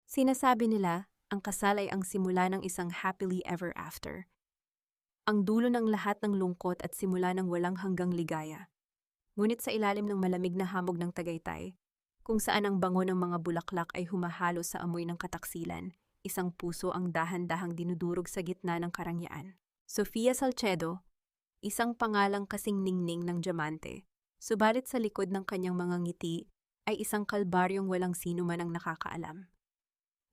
Sinasabi nila, ang kasal ay ang simula ng isang happily ever after. Ang dulo ng lahat ng lungkot at simula ng walang hanggang ligaya. Ngunit sa ilalim ng malamig na hamog ng Tagaytay, kung saan ang bango ng mga bulaklak ay humahalo sa amoy ng kataksilan, isang puso ang dahan-dahang dinudurog sa gitna ng karangyaan. Sofia Salcedo, isang pangalang kasing ningning ng diamante, subalit sa likod ng kanyang mga ngiti ay isang kalbaryong walang sino man ang nakakaalam.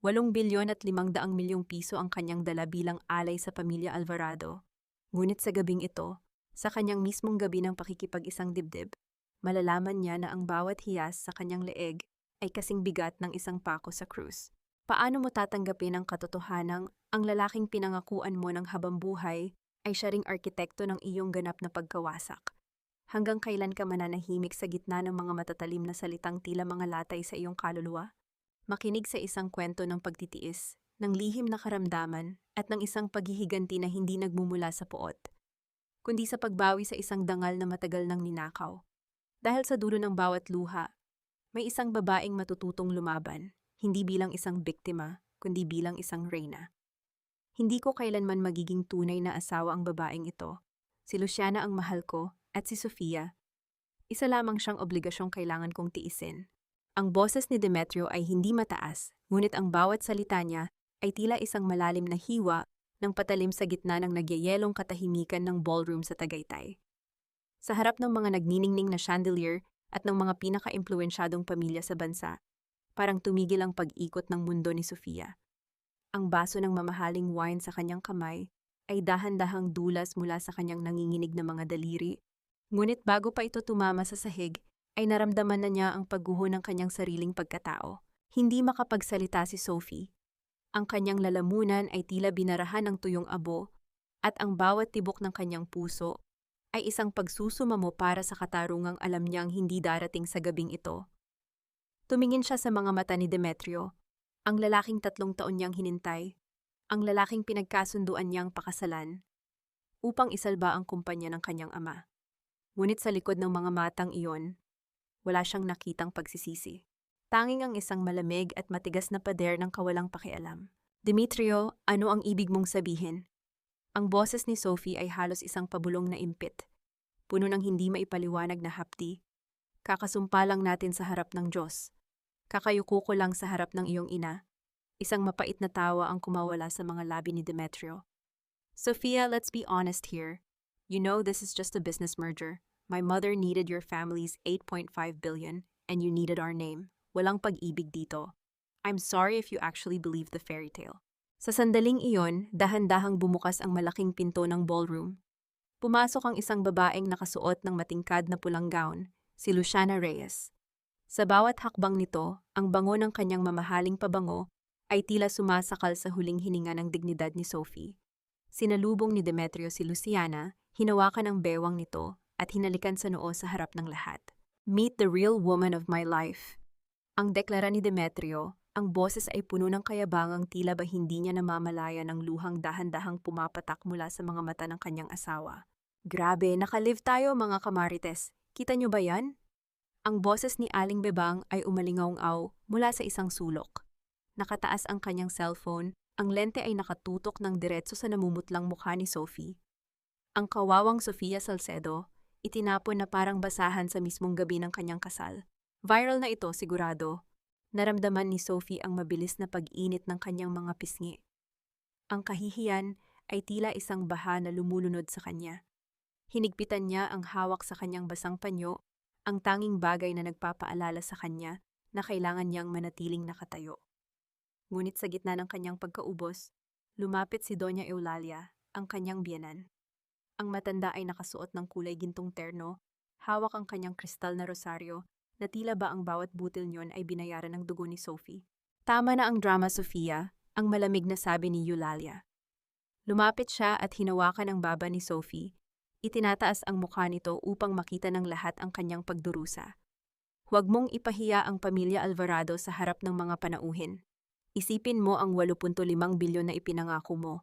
8 bilyon at 500 milyong piso ang kanyang dala bilang alay sa pamilya Alvarado. Ngunit sa gabing ito, sa kanyang mismong gabi ng pakikipag-isang dibdib, malalaman niya na ang bawat hiyas sa kanyang leeg ay kasing bigat ng isang pako sa krus. Paano mo tatanggapin ang katotohanang ang lalaking pinangakuan mo ng habambuhay ay siya ring arkitekto ng iyong ganap na pagkawasak? Hanggang kailan ka mananahimik sa gitna ng mga matatalim na salitang tila mga latay sa iyong kaluluwa? Makinig sa isang kwento ng pagtitiis, ng lihim na karamdaman, at ng isang paghihiganti na hindi nagmumula sa puot, kundi sa pagbawi sa isang dangal na matagal nang ninakaw. Dahil sa dulo ng bawat luha, may isang babaeng matututong lumaban, hindi bilang isang biktima, kundi bilang isang reyna. Hindi ko kailanman magiging tunay na asawa ang babaeng ito. Si Luciana ang mahal ko, at si Sofia. Isa lamang siyang obligasyong kailangan kong tiisin. Ang boses ni Demetrio ay hindi mataas, ngunit ang bawat salita niya ay tila isang malalim na hiwa ng patalim sa gitna ng nagyayelong katahimikan ng ballroom sa Tagaytay. Sa harap ng mga nagniningning na chandelier at ng mga pinaka-impluensyadong pamilya sa bansa, parang tumigil ang pag-ikot ng mundo ni Sofia. Ang baso ng mamahaling wine sa kanyang kamay ay dahan-dahang dulas mula sa kanyang nanginginig na mga daliri, ngunit bago pa ito tumama sa sahig, ay naramdaman na niya ang pagguho ng kanyang sariling pagkatao. Hindi makapagsalita si Sophie. Ang kanyang lalamunan ay tila binarahan ng tuyong abo, at ang bawat tibok ng kanyang puso ay isang pagsusumamo para sa katarungang alam niyang hindi darating sa gabing ito. Tumingin siya sa mga mata ni Demetrio, ang lalaking 3 taon niyang hinintay, ang lalaking pinagkasunduan niyang pakasalan, upang isalba ang kumpanya ng kanyang ama. Ngunit sa likod ng mga matang iyon, wala siyang nakitang pagsisisi. Tanging ang isang malamig at matigas na pader ng kawalang pakialam. Demetrio, ano ang ibig mong sabihin? Ang boses ni Sophie ay halos isang pabulong na impit, puno ng hindi maipaliwanag na hapdi. Kakasumpa lang natin sa harap ng Diyos. Kakayuko ko lang sa harap ng iyong ina. Isang mapait na tawa ang kumawala sa mga labi ni Demetrio. Sophia, let's be honest here. You know this is just a business merger. My mother needed your family's 8.5 billion, and you needed our name. Walang pag-ibig dito. I'm sorry if you actually believe the fairy tale. Sa sandaling iyon, dahan-dahang bumukas ang malaking pinto ng ballroom. Pumasok ang isang babaeng nakasuot ng matingkad na pulang gown, si Luciana Reyes. Sa bawat hakbang nito, ang bango ng kanyang mamahaling pabango ay tila sumasakal sa huling hininga ng dignidad ni Sophie. Sinalubong ni Demetrio si Luciana, hinawakan ang bewang nito, at hinalikan sa noo sa harap ng lahat. Meet the real woman of my life. Ang deklara ni Demetrio, ang boses ay puno ng kayabangang tila ba hindi niya namamalaya ng luhang dahan-dahang pumapatak mula sa mga mata ng kanyang asawa. Grabe, nakalive tayo mga kamarites. Kita niyo ba yan? Ang boses ni Aling Bebang ay umalingaw-ngaw mula sa isang sulok. Nakataas ang kanyang cellphone, ang lente ay nakatutok ng diretso sa namumutlang mukha ni Sophie. Ang kawawang Sofia Salcedo, itinapon na parang basahan sa mismong gabi ng kanyang kasal. Viral na ito, sigurado. Naramdaman ni Sophie ang mabilis na pag-init ng kanyang mga pisngi. Ang kahihiyan ay tila isang baha na lumulunod sa kanya. Hinigpitan niya ang hawak sa kanyang basang panyo, ang tanging bagay na nagpapaalala sa kanya na kailangan niyang manatiling nakatayo. Ngunit sa gitna ng kanyang pagkaubos, lumapit si Doña Eulalia, ang kanyang biyenan. Ang matanda ay nakasuot ng kulay gintong terno, hawak ang kanyang kristal na rosaryo, na tila ba ang bawat butil niyon ay binayaran ng dugo ni Sophie. Tama na ang drama, Sofia, ang malamig na sabi ni Eulalia. Lumapit siya at hinawakan ang baba ni Sophie. Itinataas ang mukha nito upang makita ng lahat ang kanyang pagdurusa. Huwag mong ipahiya ang pamilya Alvarado sa harap ng mga panauhin. Isipin mo ang 8.5 bilyon na ipinangako mo.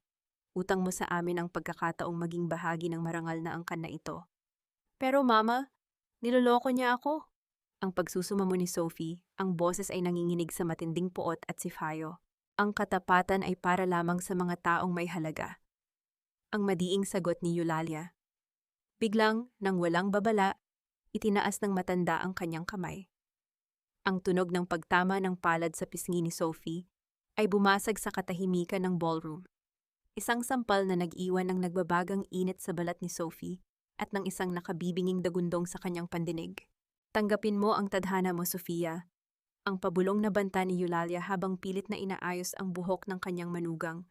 Utang mo sa amin ang pagkakataong maging bahagi ng marangal na angkan na ito. Pero mama, niloloko niya ako. Ang pagsusumamo ni Sophie, ang boses ay nanginginig sa matinding puot at sipayo. Ang katapatan ay para lamang sa mga taong may halaga. Ang madiing sagot ni Eulalia. Biglang, nang walang babala, itinaas ng matanda ang kanyang kamay. Ang tunog ng pagtama ng palad sa pisngi ni Sophie ay bumasag sa katahimikan ng ballroom. Isang sampal na nag-iwan ng nagbabagang init sa balat ni Sophie at ng isang nakabibinging dagundong sa kanyang pandinig. Tanggapin mo ang tadhana mo, Sofia. Ang pabulong na banta ni Eulalia habang pilit na inaayos ang buhok ng kanyang manugang.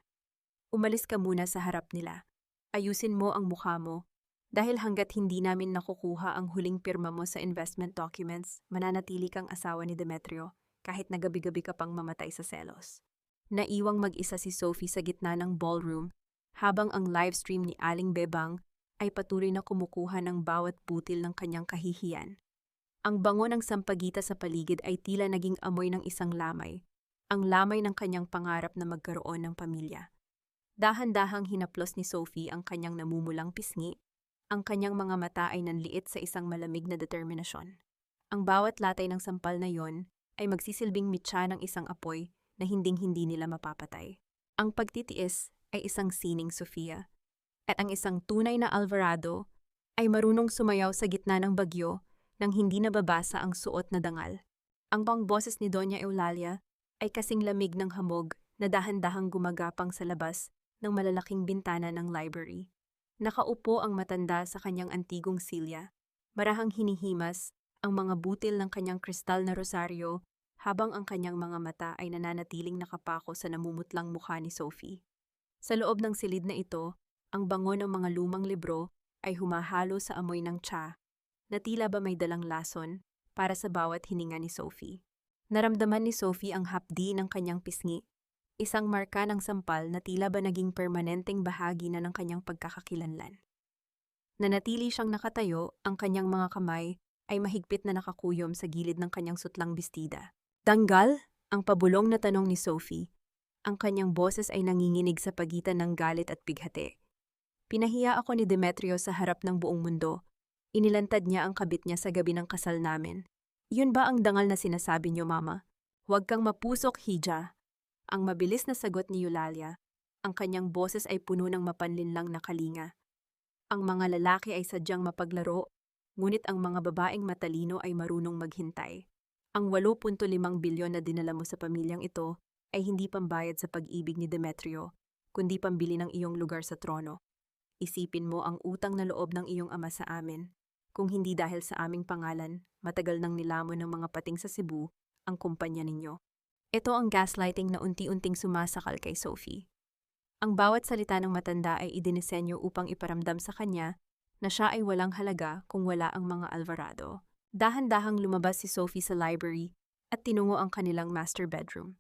Umalis ka muna sa harap nila. Ayusin mo ang mukha mo. Dahil hanggat hindi namin nakukuha ang huling pirma mo sa investment documents, mananatili kang asawa ni Demetrio kahit na gabi-gabi ka pang mamatay sa selos. Naiwang mag-isa si Sophie sa gitna ng ballroom habang ang livestream ni Aling Bebang ay patuloy na kumukuha ng bawat butil ng kanyang kahihiyan. Ang bango ng sampagita sa paligid ay tila naging amoy ng isang lamay, ang lamay ng kanyang pangarap na magkaroon ng pamilya. Dahan-dahang hinaplos ni Sophie ang kanyang namumulang pisngi, ang kanyang mga mata ay nanliit sa isang malamig na determinasyon. Ang bawat latay ng sampal na yon ay magsisilbing mitya ng isang apoy na hinding-hindi nila mapapatay. Ang pagtitiis ay isang sining Sofia, at ang isang tunay na Alvarado ay marunong sumayaw sa gitna ng bagyo nang hindi nababasa ang suot na dangal. Ang boses ni Doña Eulalia ay kasing lamig ng hamog na dahan-dahang gumagapang sa labas ng malalaking bintana ng library. Nakaupo ang matanda sa kanyang antigong silya, marahang hinihimas ang mga butil ng kanyang kristal na rosaryo habang ang kanyang mga mata ay nananatiling nakapako sa namumutlang mukha ni Sophie. Sa loob ng silid na ito, ang bango ng mga lumang libro ay humahalo sa amoy ng tsa na tila ba may dalang lason para sa bawat hininga ni Sophie. Naramdaman ni Sophie ang hapdi ng kanyang pisngi, isang marka ng sampal na tila ba naging permanenteng bahagi na ng kanyang pagkakakilanlan. Nanatili siyang nakatayo, ang kanyang mga kamay ay mahigpit na nakakuyom sa gilid ng kanyang sutlang bestida. Tanggal? Ang pabulong na tanong ni Sophie. Ang kanyang boses ay nanginginig sa pagitan ng galit at bighati. Pinahiya ako ni Demetrio sa harap ng buong mundo. Inilantad niya ang kabit niya sa gabi ng kasal namin. Yun ba ang dangal na sinasabi niyo, Mama? Huwag kang mapusok, Hija. Ang mabilis na sagot ni Eulalia. Ang kanyang boses ay puno ng mapanlinlang na kalinga. Ang mga lalaki ay sadyang mapaglaro, ngunit ang mga babaeng matalino ay marunong maghintay. Ang 8.5 bilyon na dinala mo sa pamilyang ito ay hindi pambayad sa pag-ibig ni Demetrio, kundi pambili ng iyong lugar sa trono. Isipin mo ang utang na loob ng iyong ama sa amin. Kung hindi dahil sa aming pangalan, matagal nang nilamon ng mga pating sa Cebu ang kumpanya ninyo. Ito ang gaslighting na unti-unting sumasakal kay Sophie. Ang bawat salita ng matanda ay idinisenyo upang iparamdam sa kanya na siya ay walang halaga kung wala ang mga Alvarado. Dahan-dahang lumabas si Sophie sa library at tinungo ang kanilang master bedroom.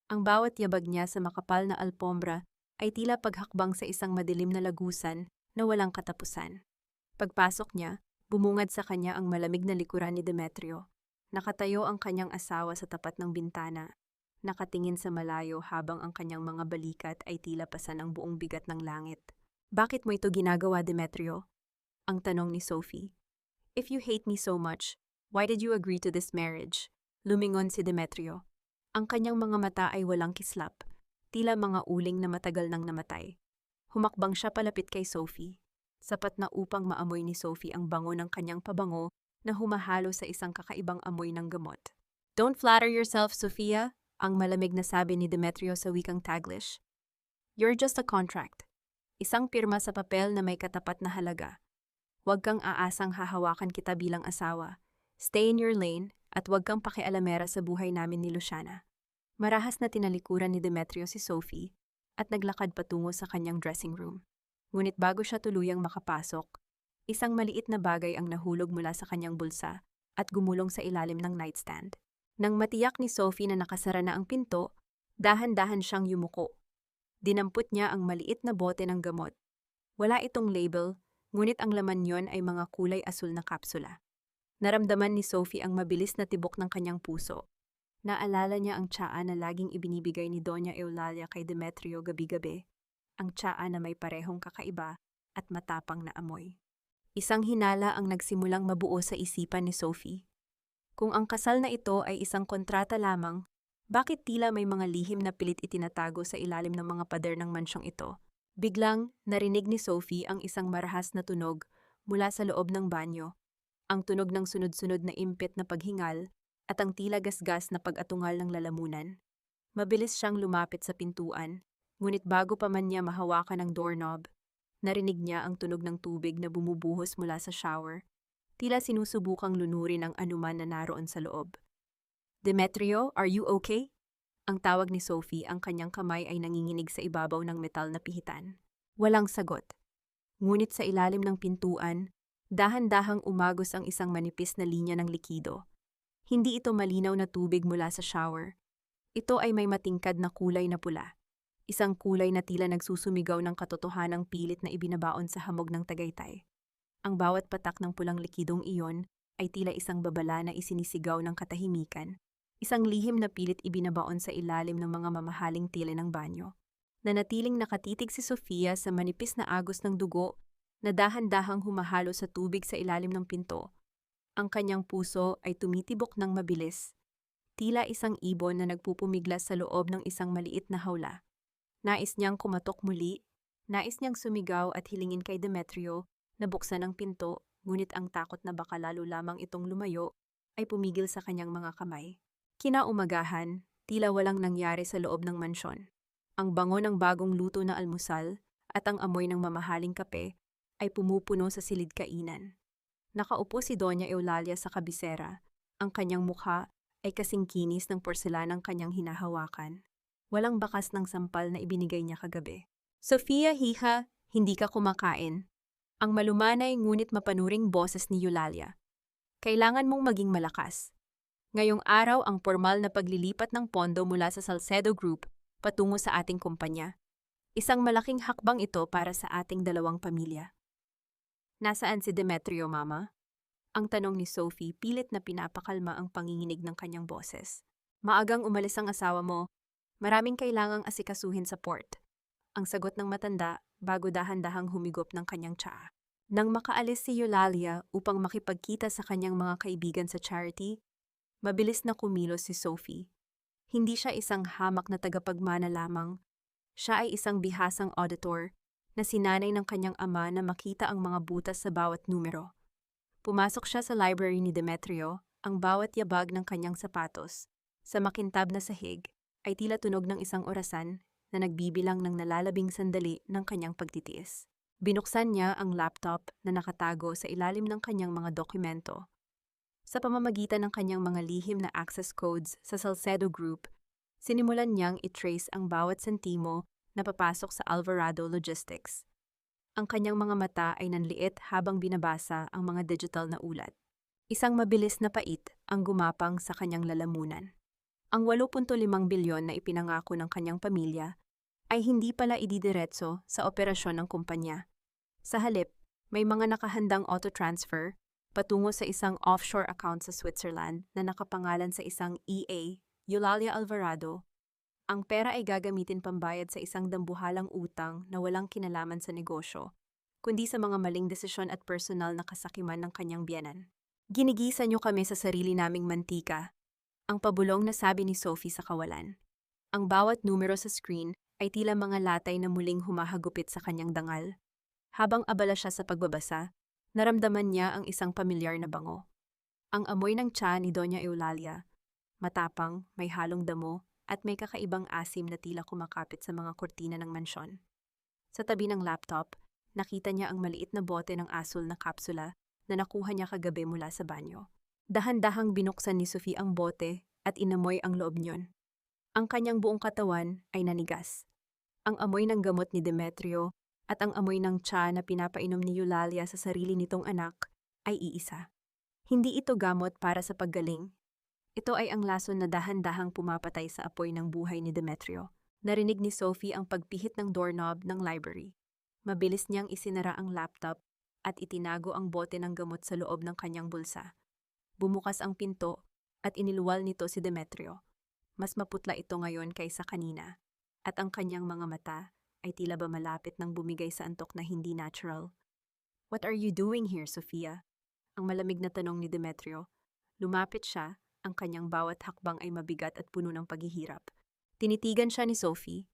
Ang bawat yabag niya sa makapal na alpombra ay tila paghakbang sa isang madilim na lagusan na walang katapusan. Pagpasok niya, bumungad sa kanya ang malamig na likuran ni Demetrio. Nakatayo ang kanyang asawa sa tapat ng bintana, nakatingin sa malayo habang ang kanyang mga balikat ay tila pasan ang buong bigat ng langit. Bakit mo ito ginagawa, Demetrio? Ang tanong ni Sophie. If you hate me so much, why did you agree to this marriage? Lumingon si Demetrio. Ang kanyang mga mata ay walang kislap, tila mga uling na matagal nang namatay. Humakbang siya palapit kay Sophie. Sapat na upang maamoy ni Sophie ang bango ng kanyang pabango na humahalo sa isang kakaibang amoy ng gamot. Don't flatter yourself, Sophia, ang malamig na sabi ni Demetrio sa wikang Taglish. You're just a contract. Isang pirma sa papel na may katapat na halaga. Huwag kang aasang hahawakan kita bilang asawa. Stay in your lane at huwag kang pakialamera sa buhay namin ni Luciana. Marahas na tinalikuran ni Demetrio si Sophie at naglakad patungo sa kanyang dressing room. Ngunit bago siya tuluyang makapasok, isang maliit na bagay ang nahulog mula sa kanyang bulsa at gumulong sa ilalim ng nightstand. Nang matiyak ni Sophie na nakasara na ang pinto, dahan-dahan siyang yumuko. Dinampot niya ang maliit na bote ng gamot. Wala itong label, ngunit ang laman yon ay mga kulay asul na kapsula. Naramdaman ni Sophie ang mabilis na tibok ng kanyang puso. Naalala niya ang tsaa na laging ibinibigay ni Doña Eulalia kay Demetrio gabi-gabi. Ang tsaa na may parehong kakaiba at matapang na amoy. Isang hinala ang nagsimulang mabuo sa isipan ni Sophie. Kung ang kasal na ito ay isang kontrata lamang, bakit tila may mga lihim na pilit itinatago sa ilalim ng mga pader ng mansyong ito? Biglang, narinig ni Sophie ang isang marahas na tunog mula sa loob ng banyo. Ang tunog ng sunod-sunod na impit na paghingal at ang tila gasgas na pag-atungal ng lalamunan. Mabilis siyang lumapit sa pintuan, ngunit bago pa man niya mahawakan ang doorknob, narinig niya ang tunog ng tubig na bumubuhos mula sa shower, tila sinusubukang lunurin ang anuman na naroon sa loob. Demetrio, are you okay? Ang tawag ni Sophie, ang kanyang kamay ay nanginginig sa ibabaw ng metal na pihitan. Walang sagot. Ngunit sa ilalim ng pintuan, dahan-dahang umagos ang isang manipis na linya ng likido. Hindi ito malinaw na tubig mula sa shower. Ito ay may matingkad na kulay na pula. Isang kulay na tila nagsusumigaw ng katotohanang pilit na ibinabaon sa hamog ng Tagaytay. Ang bawat patak ng pulang likidong iyon ay tila isang babala na isinisigaw ng katahimikan. Isang lihim na pilit ibinabaon sa ilalim ng mga mamahaling tile ng banyo. Nanatiling nakatitig si Sofia sa manipis na agos ng dugo na dahan-dahang humahalo sa tubig sa ilalim ng pinto. Ang kanyang puso ay tumitibok ng mabilis, tila isang ibon na nagpupumiglas sa loob ng isang maliit na hawla. Nais niyang kumatok muli, nais niyang sumigaw at hilingin kay Demetrio na buksan ang pinto, ngunit ang takot na baka lalo lamang itong lumayo ay pumigil sa kanyang mga kamay. Kinaumagahan, tila walang nangyari sa loob ng mansyon. Ang bango ng bagong luto na almusal at ang amoy ng mamahaling kape ay pumupuno sa silid kainan. Nakaupo si Doña Eulalia sa kabisera. Ang kanyang mukha ay kasing kinis ng porselanang kanyang hinahawakan. Walang bakas ng sampal na ibinigay niya kagabi. Sofia, hija, hindi ka kumakain. Ang malumanay ngunit mapanuring boses ni Eulalia. Kailangan mong maging malakas. Ngayong araw ang formal na paglilipat ng pondo mula sa Salcedo Group patungo sa ating kumpanya. Isang malaking hakbang ito para sa ating dalawang pamilya. Nasaan si Demetrio, Mama? Ang tanong ni Sophie, pilit na pinapakalma ang panginginig ng kanyang boses. Maagang umalis ang asawa mo. Maraming kailangang asikasuhin sa port. Ang sagot ng matanda bago dahan-dahang humigop ng kanyang tsaa. Nang makaalis si Eulalia upang makipagkita sa kanyang mga kaibigan sa charity, mabilis na kumilos si Sophie. Hindi siya isang hamak na tagapagmana lamang. Siya ay isang bihasang auditor na sinanay ng kanyang ama na makita ang mga butas sa bawat numero. Pumasok siya sa library ni Demetrio, ang bawat yabag ng kanyang sapatos. Sa makintab na sahig ay tila tunog ng isang orasan na nagbibilang ng nalalabing sandali ng kanyang pagtitiis. Binuksan niya ang laptop na nakatago sa ilalim ng kanyang mga dokumento. Sa pamamagitan ng kanyang mga lihim na access codes sa Salcedo Group, sinimulan niyang i-trace ang bawat sentimo na papasok sa Alvarado Logistics. Ang kanyang mga mata ay nanliit habang binabasa ang mga digital na ulat. Isang mabilis na pait ang gumapang sa kanyang lalamunan. Ang 8.5 bilyon na ipinangako ng kanyang pamilya ay hindi pala ididiretso sa operasyon ng kumpanya. Sa halip, may mga nakahandang auto-transfer patungo sa isang offshore account sa Switzerland na nakapangalan sa isang EA, Eulalia Alvarado. Ang pera ay gagamitin pambayad sa isang dambuhalang utang na walang kinalaman sa negosyo, kundi sa mga maling desisyon at personal na kasakiman ng kanyang biyenan. Ginigisa niyo kami sa sarili naming mantika, ang pabulong na sabi ni Sophie sa kawalan. Ang bawat numero sa screen ay tila mga latay na muling humahagupit sa kanyang dangal. Habang abala siya sa pagbabasa, naramdaman niya ang isang pamilyar na bango. Ang amoy ng tsaa ni Doña Eulalia, matapang, may halong damo, at may kakaibang asim na tila kumakapit sa mga kurtina ng mansyon. Sa tabi ng laptop, nakita niya ang maliit na bote ng asul na kapsula na nakuha niya kagabi mula sa banyo. Dahan-dahang binuksan ni Sophie ang bote at inamoy ang loob niyon. Ang kanyang buong katawan ay nanigas. Ang amoy ng gamot ni Demetrio at ang amoy ng tsaa na pinapainom ni Eulalia sa sarili nitong anak ay iisa. Hindi ito gamot para sa paggaling. Ito ay ang lason na dahan-dahang pumapatay sa apoy ng buhay ni Demetrio. Narinig ni Sophie ang pagpihit ng doorknob ng library. Mabilis niyang isinara ang laptop at itinago ang bote ng gamot sa loob ng kanyang bulsa. Bumukas ang pinto at iniluwal nito si Demetrio. Mas maputla ito ngayon kaysa kanina, at ang kanyang mga mata ay tila ba malapit nang bumigay sa antok na hindi natural. "What are you doing here, Sofia?" Ang malamig na tanong ni Demetrio. Lumapit siya, ang kanyang bawat hakbang ay mabigat at puno ng paghihirap. Tinitigan siya ni Sophie,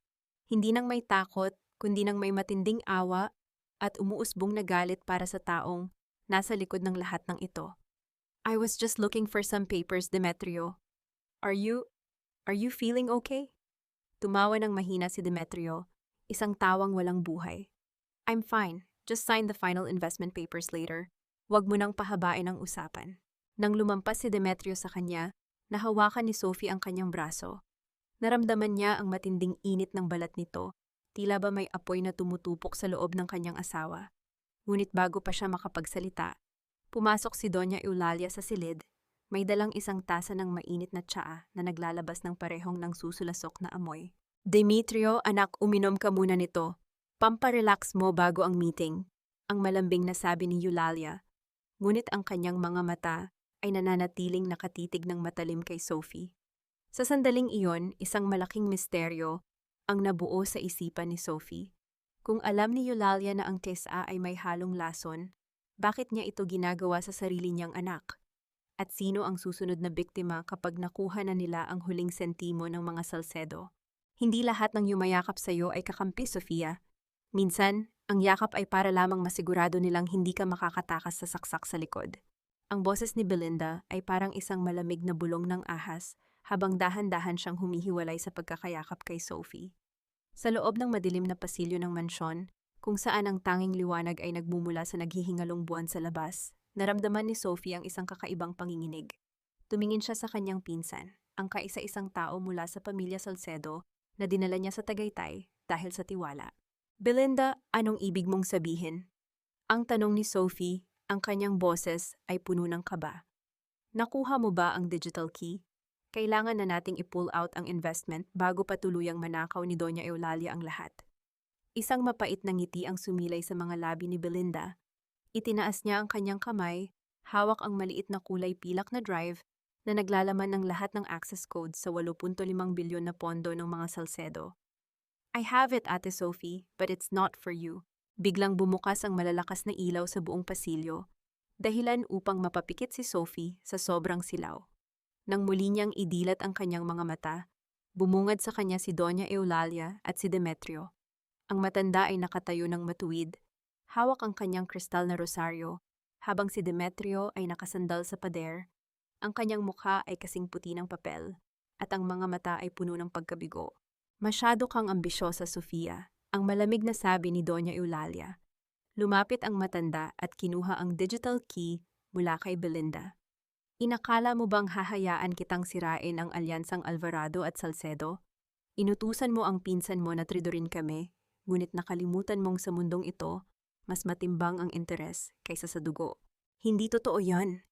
hindi nang may takot, kundi nang may matinding awa at umuusbong na galit para sa taong nasa likod ng lahat ng ito. I was just looking for some papers, Demetrio. Are you feeling okay? Tumawa ng mahina si Demetrio, isang tawang walang buhay. I'm fine. Just sign the final investment papers later. Huwag mo nang pahabain ang usapan. Nang lumampas si Demetrio sa kanya, nahawakan ni Sophie ang kanyang braso. Naramdaman niya ang matinding init ng balat nito, tila ba may apoy na tumutupok sa loob ng kanyang asawa. Ngunit bago pa siya makapagsalita, pumasok si Doña Eulalia sa silid, may dalang isang tasa ng mainit na tsaa na naglalabas ng parehong ng susulasok na amoy. Demetrio, anak, uminom ka muna nito. Pamparelax mo bago ang meeting, ang malambing na sabi ni Eulalia. Ngunit ang kanyang mga mata ay nananatiling nakatitig ng matalim kay Sophie. Sa sandaling iyon, isang malaking misteryo ang nabuo sa isipan ni Sophie. Kung alam ni Eulalia na ang tesa ay may halong lason, bakit niya ito ginagawa sa sarili niyang anak? At sino ang susunod na biktima kapag nakuha na nila ang huling sentimo ng mga Salcedo? Hindi lahat ng yumayakap sa iyo ay kakampi, Sofia. Minsan, ang yakap ay para lamang masigurado nilang hindi ka makakatakas sa saksak sa likod. Ang boses ni Belinda ay parang isang malamig na bulong ng ahas habang dahan-dahan siyang humihiwalay sa pagkakayakap kay Sophie. Sa loob ng madilim na pasilyo ng mansyon, kung saan ang tanging liwanag ay nagmumula sa naghihingalong buwan sa labas, naramdaman ni Sophie ang isang kakaibang panginginig. Tumingin siya sa kanyang pinsan, ang kaisa-isang tao mula sa pamilya Salcedo na dinala niya sa Tagaytay dahil sa tiwala. Belinda, anong ibig mong sabihin? Ang tanong ni Sophie, ang kanyang boses ay puno ng kaba. Nakuha mo ba ang digital key? Kailangan na nating i-pull out ang investment bago pa tuluyang manakaw ni Doña Eulalia ang lahat. Isang mapait na ngiti ang sumilay sa mga labi ni Belinda. Itinaas niya ang kanyang kamay, hawak ang maliit na kulay pilak na drive na naglalaman ng lahat ng access codes sa 8.5 bilyon na pondo ng mga Salcedo. I have it, Ate Sophie, but it's not for you. Biglang bumukas ang malalakas na ilaw sa buong pasilyo, dahilan upang mapapikit si Sophie sa sobrang silaw. Nang muli niyang idilat ang kanyang mga mata, bumungad sa kanya si Doña Eulalia at si Demetrio. Ang matanda ay nakatayo ng matuwid, hawak ang kanyang kristal na rosaryo, habang si Demetrio ay nakasandal sa pader. Ang kanyang mukha ay kasing puti ng papel, at ang mga mata ay puno ng pagkabigo. Masyado kang ambisyosa, Sofia, ang malamig na sabi ni Doña Eulalia. Lumapit ang matanda at kinuha ang digital key mula kay Belinda. Inakala mo bang hahayaan kitang sirain ang alyansang Alvarado at Salcedo? Inutusan mo ang pinsan mo na tridorin kami, ngunit nakalimutan mong sa mundong ito, mas matimbang ang interes kaysa sa dugo. Hindi totoo yan.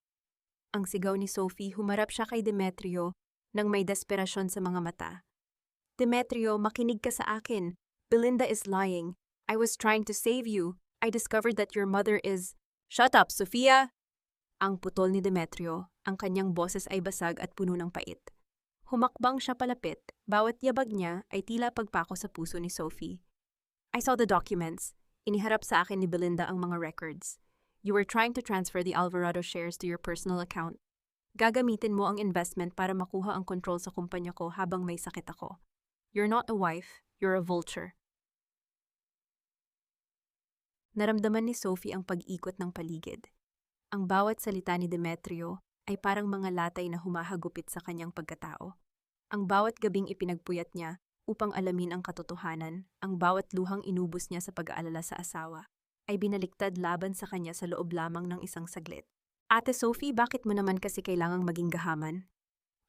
Ang sigaw ni Sophie, humarap siya kay Demetrio nang may desperasyon sa mga mata. Demetrio, makinig ka sa akin. Belinda is lying. I was trying to save you. I discovered that your mother is... Shut up, Sofia! Ang putol ni Demetrio, ang kanyang boses ay basag at puno ng pait. Humakbang siya palapit, bawat yabag niya ay tila pagpako sa puso ni Sophie. I saw the documents. Iniharap sa akin ni Belinda ang mga records. You were trying to transfer the Alvarado shares to your personal account. Gagamitin mo ang investment para makuha ang control sa kumpanya ko habang may sakit ako. You're not a wife, you're a vulture. Naramdaman ni Sophie ang pag-ikot ng paligid. Ang bawat salita ni Demetrio ay parang mga latay na humahagupit sa kanyang pagkatao. Ang bawat gabing ipinagpuyat niya upang alamin ang katotohanan, ang bawat luhang inubos niya sa pag-aalala sa asawa, ay binaliktad laban sa kanya sa loob lamang ng isang saglit. Ate Sophie, bakit mo naman kasi kailangang maging gahaman?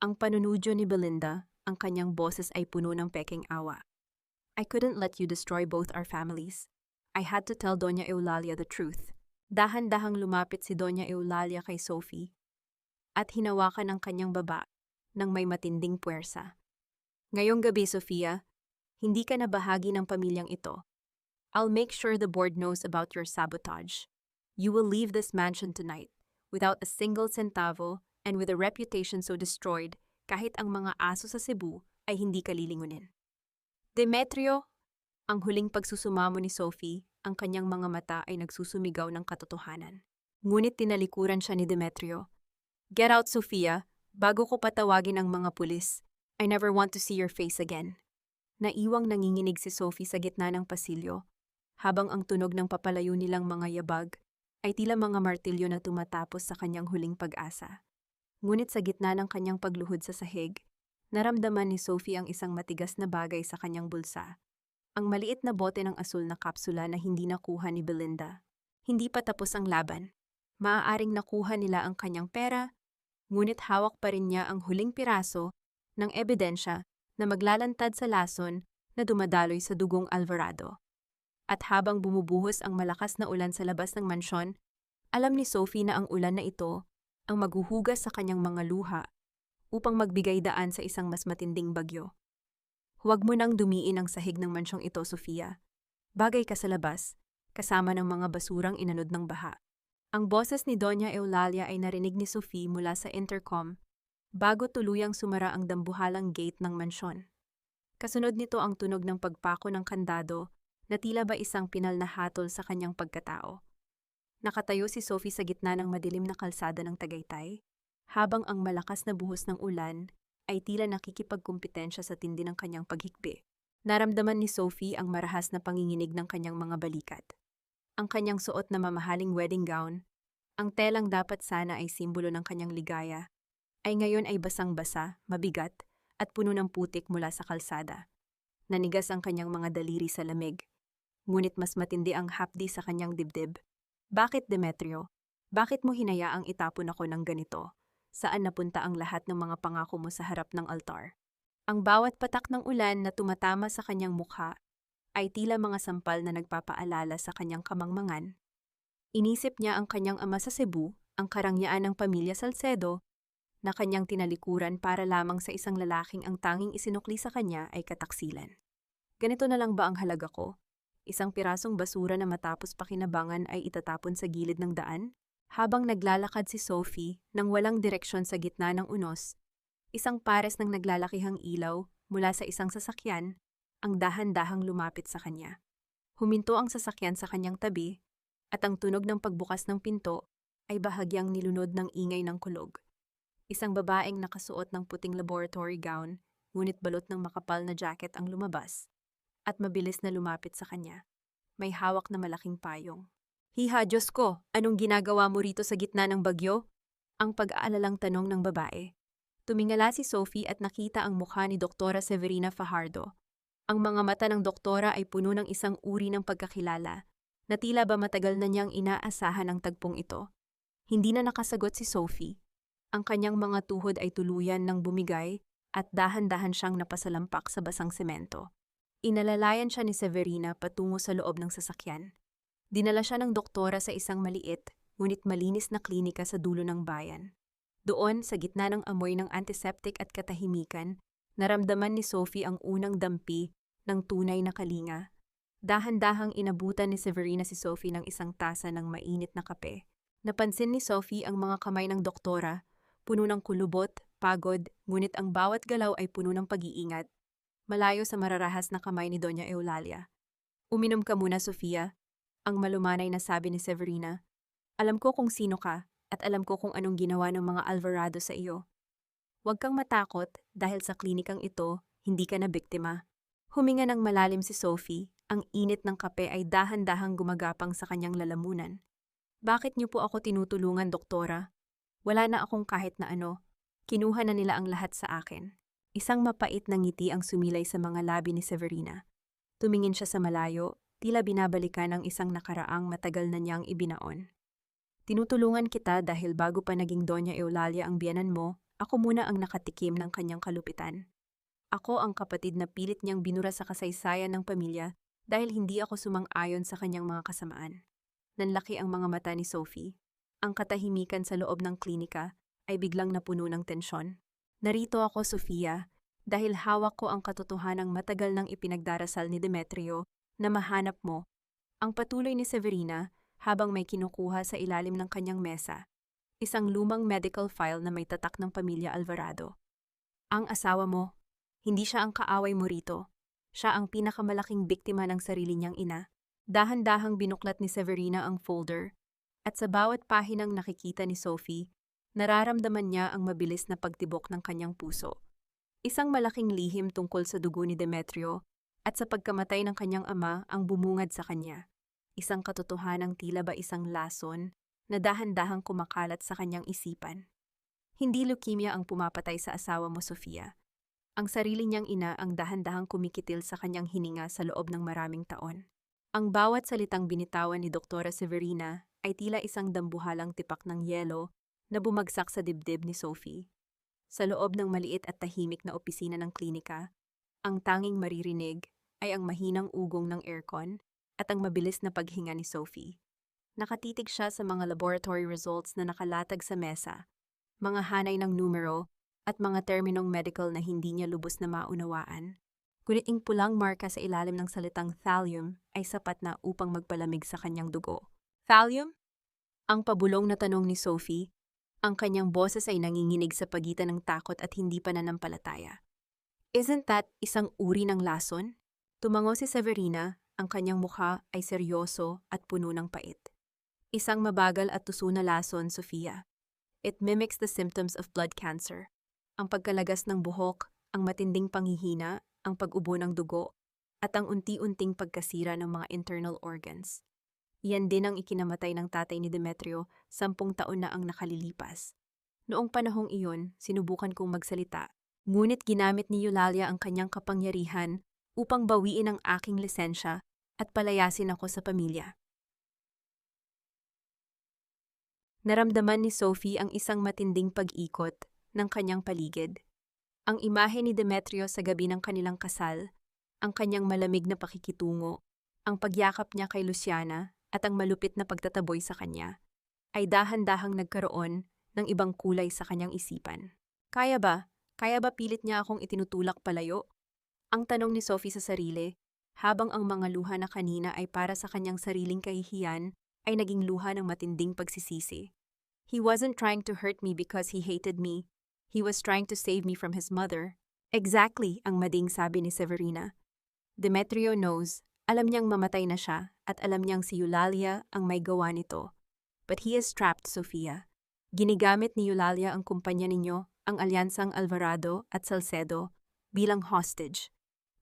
Ang panunudyo ni Belinda, ang kanyang boses ay puno ng peking awa. I couldn't let you destroy both our families. I had to tell Doña Eulalia the truth. Dahan-dahang lumapit si Doña Eulalia kay Sophie at hinawakan ang kanyang baba ng may matinding puwersa. Ngayong gabi, Sofia, hindi ka na bahagi ng pamilyang ito. I'll make sure the board knows about your sabotage. You will leave this mansion tonight without a single centavo and with a reputation so destroyed kahit ang mga aso sa Cebu ay hindi ka lilingunin. Demetrio, ang huling pagsusumamo ni Sophie, ang kanyang mga mata ay nagsusumigaw ng katotohanan. Ngunit tinalikuran siya ni Demetrio. Get out, Sofia, bago ko patawagin ang mga pulis. I never want to see your face again. Naiwang nanginginig si Sophie sa gitna ng pasilyo, habang ang tunog ng papalayo nilang mga yabag ay tila mga martilyo na tumatapos sa kanyang huling pag-asa. Ngunit sa gitna ng kanyang pagluhod sa sahig, naramdaman ni Sophie ang isang matigas na bagay sa kanyang bulsa. Ang maliit na bote ng asul na kapsula na hindi nakuha ni Belinda. Hindi pa tapos ang laban. Maaaring nakuha nila ang kanyang pera, ngunit hawak pa rin niya ang huling piraso ng ebidensya na maglalantad sa lason na dumadaloy sa dugong Alvarado. At habang bumubuhos ang malakas na ulan sa labas ng mansyon, alam ni Sophie na ang ulan na ito ang maghuhugas sa kanyang mga luha upang magbigay daan sa isang mas matinding bagyo. Huwag mo nang dumiin ang sahig ng mansyong ito, Sofia. Bagay ka sa labas, kasama ng mga basurang inanod ng baha. Ang boses ni Doña Eulalia ay narinig ni Sophie mula sa intercom bago tuluyang sumara ang dambuhalang gate ng mansyon. Kasunod nito ang tunog ng pagpako ng kandado na tila ba isang pinal na hatol sa kanyang pagkatao. Nakatayo si Sophie sa gitna ng madilim na kalsada ng Tagaytay, habang ang malakas na buhos ng ulan ay tila nakikipagkumpetensya sa tindi ng kanyang paghikbi. Naramdaman ni Sophie ang marahas na panginginig ng kanyang mga balikat. Ang kanyang suot na mamahaling wedding gown, ang telang dapat sana ay simbolo ng kanyang ligaya, ay ngayon ay basang-basa, mabigat, at puno ng putik mula sa kalsada. Nanigas ang kanyang mga daliri sa lamig, ngunit mas matindi ang hapdi sa kanyang dibdib. Bakit, Demetrio? Bakit mo hinayaang itapon ako ng ganito? Saan napunta ang lahat ng mga pangako mo sa harap ng altar? Ang bawat patak ng ulan na tumatama sa kanyang mukha ay tila mga sampal na nagpapaalala sa kanyang kamangmangan. Inisip niya ang kanyang ama sa Cebu, ang karangyaan ng pamilya Salcedo, na kanyang tinalikuran para lamang sa isang lalaking ang tanging isinukli sa kanya ay kataksilan. Ganito na lang ba ang halaga ko? Isang pirasong basura na matapos pakinabangan ay itatapon sa gilid ng daan? Habang naglalakad si Sophie nang walang direksyon sa gitna ng unos, isang pares ng naglalakihang ilaw mula sa isang sasakyan ang dahan-dahang lumapit sa kanya. Huminto ang sasakyan sa kanyang tabi at ang tunog ng pagbukas ng pinto ay bahagyang nilunod ng ingay ng kulog. Isang babaeng nakasuot ng puting laboratory gown, ngunit balot ng makapal na jacket ang lumabas at mabilis na lumapit sa kanya. May hawak na malaking payong. Hiha, Diyos ko, anong ginagawa mo rito sa gitna ng bagyo? Ang pag-aalalang tanong ng babae. Tumingala si Sophie at nakita ang mukha ni Doktora Severina Fajardo. Ang mga mata ng doktora ay puno ng isang uri ng pagkakilala na tila ba matagal na niyang inaasahan ang tagpong ito. Hindi na nakasagot si Sophie. Ang kanyang mga tuhod ay tuluyan ng bumigay at dahan-dahan siyang napasalampak sa basang semento. Inalalayan siya ni Severina patungo sa loob ng sasakyan. Dinala siya ng doktora sa isang maliit, ngunit malinis na klinika sa dulo ng bayan. Doon, sa gitna ng amoy ng antiseptic at katahimikan, naramdaman ni Sophie ang unang dampi ng tunay na kalinga. Dahan-dahang inabutan ni Severina si Sophie ng isang tasa ng mainit na kape. Napansin ni Sophie ang mga kamay ng doktora, puno ng kulubot, pagod, ngunit ang bawat galaw ay puno ng pag-iingat. Malayo sa mararahas na kamay ni Doña Eulalia. Uminom ka muna, Sofia. Ang malumanay na sabi ni Severina. Alam ko kung sino ka at alam ko kung anong ginawa ng mga Alvarado sa iyo. Huwag kang matakot dahil sa klinikang ito, hindi ka na biktima. Huminga ng malalim si Sophie, ang init ng kape ay dahan-dahang gumagapang sa kanyang lalamunan. Bakit niyo po ako tinutulungan, doktora? Wala na akong kahit na ano. Kinuha na nila ang lahat sa akin. Isang mapait na ngiti ang sumilay sa mga labi ni Severina. Tumingin siya sa malayo, tila binabalikan ang isang nakaraang matagal na niyang ibinaon. Tinutulungan kita dahil bago pa naging Doña Eulalia ang biyanan mo, ako muna ang nakatikim ng kanyang kalupitan. Ako ang kapatid na pilit niyang binura sa kasaysayan ng pamilya dahil hindi ako sumang-ayon sa kanyang mga kasamaan. Nanlaki ang mga mata ni Sophie. Ang katahimikan sa loob ng klinika ay biglang napuno ng tensyon. Narito ako, Sofia, dahil hawak ko ang katotohanang matagal nang ipinagdarasal ni Demetrio na mahanap mo. Ang patuloy ni Severina habang may kinukuha sa ilalim ng kanyang mesa. Isang lumang medical file na may tatak ng pamilya Alvarado. Ang asawa mo, hindi siya ang kaaway mo rito. Siya ang pinakamalaking biktima ng sarili niyang ina. Dahan-dahang binuklat ni Severina ang folder, at sa bawat pahinang nakikita ni Sophie, Nararamdaman niya ang mabilis na pagtibok ng kanyang puso. Isang malaking lihim tungkol sa dugo ni Demetrio at sa pagkamatay ng kanyang ama ang bumungad sa kanya. Isang katotohanang tila ba isang lason na dahan-dahang kumakalat sa kanyang isipan. Hindi leukemia ang pumapatay sa asawa mo, Sofia. Ang sarili niyang ina ang dahan-dahang kumikitil sa kanyang hininga sa loob ng maraming taon. Ang bawat salitang binitawan ni Doktora Severina ay tila isang dambuhalang tipak ng yelo na bumagsak sa dibdib ni Sophie. Sa loob ng maliit at tahimik na opisina ng klinika, ang tanging maririnig ay ang mahinang ugong ng aircon at ang mabilis na paghinga ni Sophie. Nakatitig siya sa mga laboratory results na nakalatag sa mesa, mga hanay ng numero at mga terminong medical na hindi niya lubos na maunawaan. Ngunit ang pulang marka sa ilalim ng salitang thallium ay sapat na upang magpalamig sa kanyang dugo. Thallium? Ang pabulong na tanong ni Sophie. Ang kanyang boses ay nanginginig sa pagitan ng takot at hindi pananampalataya. Isn't that isang uri ng lason? Tumango si Severina, ang kanyang mukha ay seryoso at puno ng pait. Isang mabagal at tuso na lason, Sofia. It mimics the symptoms of blood cancer. Ang pagkalagas ng buhok, ang matinding panghihina, ang pag-ubo ng dugo, at ang unti-unting pagkasira ng mga internal organs. Yan din ang ikinamatay ng tatay ni Demetrio 10 taon na ang nakalilipas. Noong panahong iyon, sinubukan kong magsalita, ngunit ginamit ni Eulalia ang kanyang kapangyarihan upang bawiin ang aking lisensya at palayasin ako sa pamilya. Naramdaman ni Sophie ang isang matinding pag-ikot ng kanyang paligid. Ang imahe ni Demetrio sa gabi ng kanilang kasal, ang kanyang malamig na pakikitungo, ang pagyakap niya kay Luciana, at ang malupit na pagtataboy sa kanya, ay dahan-dahang nagkaroon ng ibang kulay sa kanyang isipan. Kaya ba? Kaya ba pilit niya akong itinutulak palayo? Ang tanong ni Sophie sa sarili, habang ang mga luha na kanina ay para sa kanyang sariling kahihiyan, ay naging luha ng matinding pagsisisi. He wasn't trying to hurt me because he hated me. He was trying to save me from his mother. Exactly, ang mading sabi ni Severina. Demetrio knows, alam niyang mamatay na siya at alam niyang si Eulalia ang may gawa nito. But he is trapped, Sofia. Ginigamit ni Eulalia ang kumpanya ninyo, ang alyansang Alvarado at Salcedo, bilang hostage.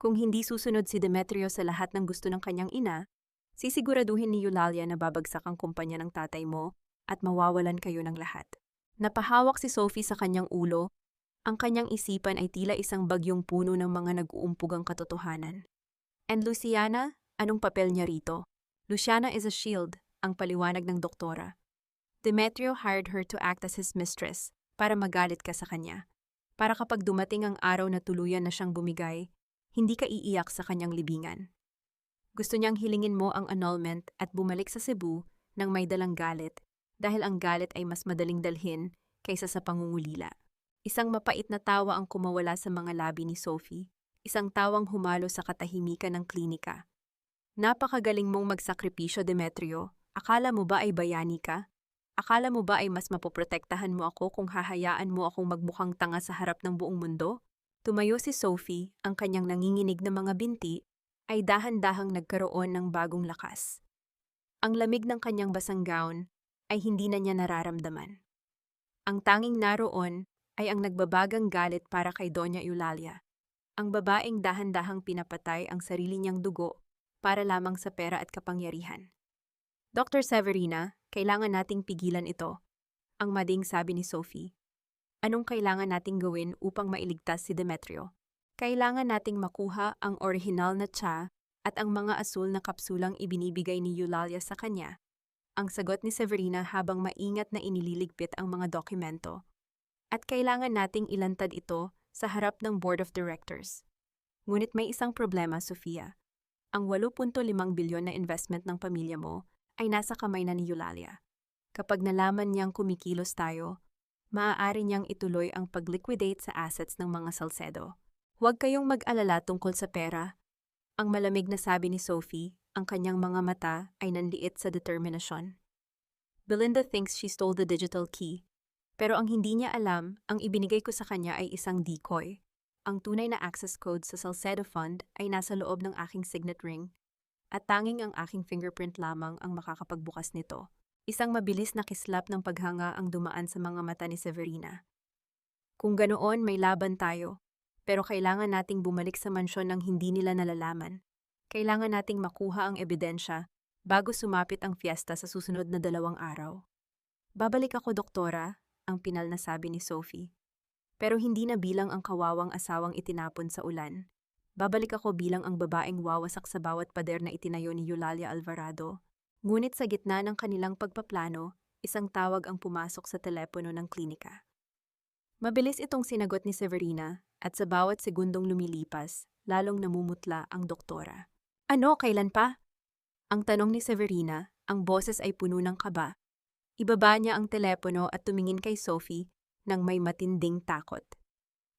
Kung hindi susunod si Demetrio sa lahat ng gusto ng kanyang ina, sisiguraduhin ni Eulalia na babagsak ang kumpanya ng tatay mo at mawawalan kayo ng lahat. Napahawak si Sophie sa kanyang ulo. Ang kanyang isipan ay tila isang bagyong puno ng mga nag-uumpugang katotohanan. And Luciana, anong papel niya rito? Luciana is a shield, ang paliwanag ng doktora. Demetrio hired her to act as his mistress para magalit ka sa kanya. Para kapag dumating ang araw na tuluyan na siyang bumigay, hindi ka iiyak sa kanyang libingan. Gusto niyang hilingin mo ang annulment at bumalik sa Cebu nang may dalang galit dahil ang galit ay mas madaling dalhin kaysa sa pangungulila. Isang mapait na tawa ang kumawala sa mga labi ni Sophie. Isang tawang humalo sa katahimikan ng klinika. Napakagaling mong magsakripisyo, Demetrio. Akala mo ba ay bayani ka? Akala mo ba ay mas mapoprotektahan mo ako kung hahayaan mo akong magmukhang tanga sa harap ng buong mundo? Tumayo si Sophie, ang kanyang nanginginig na mga binti, ay dahan-dahang nagkaroon ng bagong lakas. Ang lamig ng kanyang basang gown ay hindi na niya nararamdaman. Ang tanging naroon ay ang nagbabagang galit para kay Doña Eulalia. Ang babaeng dahan-dahang pinapatay ang sarili niyang dugo para lamang sa pera at kapangyarihan. Dr. Severina, kailangan nating pigilan ito, ang mading sabi ni Sophie. Anong kailangan nating gawin upang mailigtas si Demetrio? Kailangan nating makuha ang orihinal na tsa at ang mga asul na kapsulang ibinibigay ni Eulalia sa kanya. Ang sagot ni Severina habang maingat na inililigpit ang mga dokumento. At kailangan nating ilantad ito sa harap ng Board of Directors. Ngunit may isang problema, Sofia. Ang 8.5 bilyon na investment ng pamilya mo ay nasa kamay na ni Eulalia. Kapag nalaman niyang kumikilos tayo, maaari niyang ituloy ang pag-liquidate sa assets ng mga Salcedo. Huwag kayong mag-alala tungkol sa pera. Ang malamig na sabi ni Sophie, ang kanyang mga mata ay nanliit sa determinasyon. Belinda thinks she stole the digital key. Pero ang hindi niya alam, ang ibinigay ko sa kanya ay isang decoy. Ang tunay na access code sa Salcedo Fund ay nasa loob ng aking signet ring, at tanging ang aking fingerprint lamang ang makakapagbukas nito. Isang mabilis na kislap ng paghanga ang dumaan sa mga mata ni Severina. Kung ganoon, may laban tayo. Pero kailangan nating bumalik sa mansyon nang hindi nila nalalaman. Kailangan nating makuha ang ebidensya bago sumapit ang fiesta sa susunod na 2 araw. Babalik ako, doktora, ang pinal na sabi ni Sophie. Pero hindi na bilang ang kawawang asawang itinapon sa ulan. Babalik ako bilang ang babaeng wawasak sa bawat pader na itinayo ni Eulalia Alvarado. Ngunit sa gitna ng kanilang pagpaplano, isang tawag ang pumasok sa telepono ng klinika. Mabilis itong sinagot ni Severina at sa bawat segundong lumilipas, lalong namumutla ang doktora. Ano, kailan pa? Ang tanong ni Severina, ang boses ay puno ng kaba. Ibaba niya ang telepono at tumingin kay Sophie nang may matinding takot.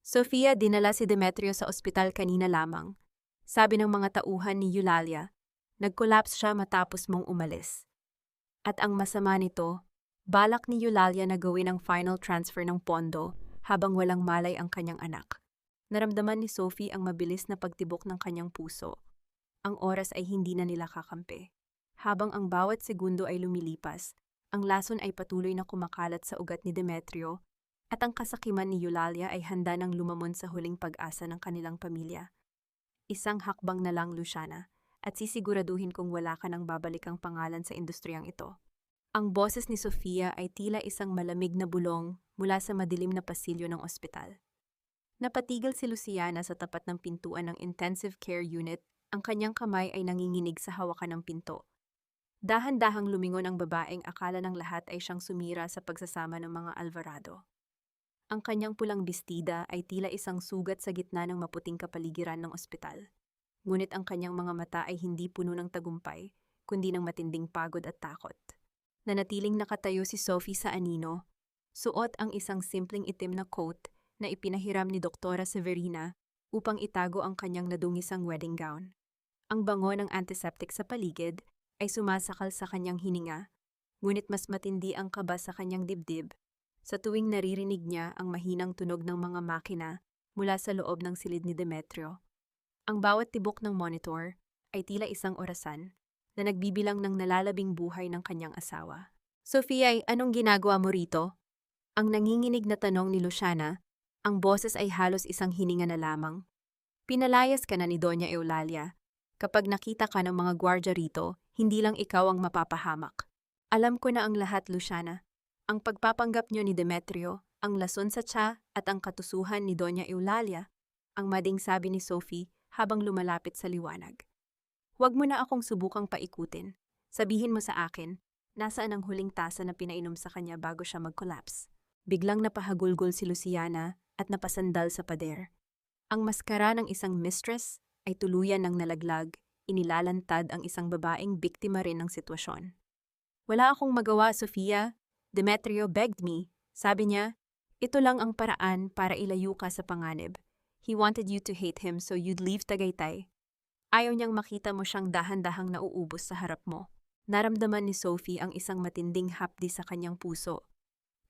Sofia, dinala si Demetrio sa ospital kanina lamang. Sabi ng mga tauhan ni Eulalia, nag-collapse siya matapos mong umalis. At ang masama nito, balak ni Eulalia na gawin ang final transfer ng pondo habang walang malay ang kanyang anak. Naramdaman ni Sophie ang mabilis na pagtibok ng kanyang puso. Ang oras ay hindi na nila kakampi. Habang ang bawat segundo ay lumilipas, ang lason ay patuloy na kumakalat sa ugat ni Demetrio at ang kasakiman ni Eulalia ay handa nang lumamon sa huling pag-asa ng kanilang pamilya. Isang hakbang na lang, Luciana, at sisiguraduhin kung wala ka nang babalik ang pangalan sa industriyang ito. Ang boses ni Sofia ay tila isang malamig na bulong mula sa madilim na pasilyo ng ospital. Napatigil si Luciana sa tapat ng pintuan ng intensive care unit, ang kanyang kamay ay nanginginig sa hawakan ng pinto. Dahan-dahang lumingon ang babaeng akala ng lahat ay siyang sumira sa pagsasama ng mga Alvarado. Ang kanyang pulang bestida ay tila isang sugat sa gitna ng maputing kapaligiran ng ospital. Ngunit ang kanyang mga mata ay hindi puno ng tagumpay, kundi ng matinding pagod at takot. Nanatiling nakatayo si Sophie sa anino, suot ang isang simpleng itim na coat na ipinahiram ni Doktora Severina upang itago ang kanyang nadungisang wedding gown. Ang bango ng antiseptic sa paligid ay sumasakal sa kanyang hininga, ngunit mas matindi ang kaba sa kanyang dibdib sa tuwing naririnig niya ang mahinang tunog ng mga makina mula sa loob ng silid ni Demetrio. Ang bawat tibok ng monitor ay tila isang orasan na nagbibilang ng nalalabing buhay ng kanyang asawa. Sofia, anong ginagawa mo rito? Ang nanginginig na tanong ni Luciana, ang boses ay halos isang hininga na lamang. Pinalayas ka na ni Doña Eulalia. Kapag nakita ka ng mga gwardya rito, hindi lang ikaw ang mapapahamak. Alam ko na ang lahat, Luciana. Ang pagpapanggap niyo ni Demetrio, ang lason sa tsa at ang katusuhan ni Doña Eulalia, ang mading sabi ni Sophie habang lumalapit sa liwanag. Huwag mo na akong subukang paikutin. Sabihin mo sa akin, nasaan ang huling tasa na pinainom sa kanya bago siya mag-collapse? Biglang napahagulgol si Luciana at napasandal sa pader. Ang maskara ng isang mistress ay tuluyan ng nalaglag, inilalantad ang isang babaeng biktima rin ng sitwasyon. Wala akong magawa, Sofia. Demetrio begged me. Sabi niya, ito lang ang paraan para ilayo ka sa panganib. He wanted you to hate him so you'd leave Tagaytay. Ayaw niyang makita mo siyang dahan-dahang nauubos sa harap mo. Naramdaman ni Sophie ang isang matinding hapdi sa kanyang puso.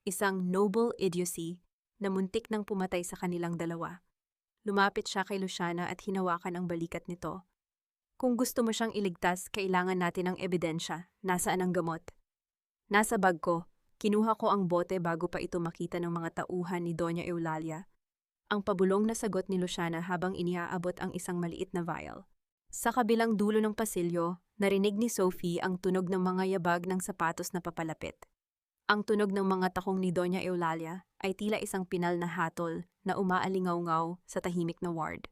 Isang noble idiocy na muntik nang pumatay sa kanilang dalawa. Lumapit siya kay Luciana at hinawakan ang balikat nito. Kung gusto mo siyang iligtas, kailangan natin ng ebidensya. Nasaan ang gamot? Nasa bag ko. Kinuha ko ang bote bago pa ito makita ng mga tauhan ni Doña Eulalia. Ang pabulong na sagot ni Luciana habang iniaabot ang isang maliit na vial. Sa kabilang dulo ng pasilyo, narinig ni Sophie ang tunog ng mga yabag ng sapatos na papalapit. Ang tunog ng mga takong ni Doña Eulalia ay tila isang pinal na hatol na umaalingaw-ngaw sa tahimik na ward.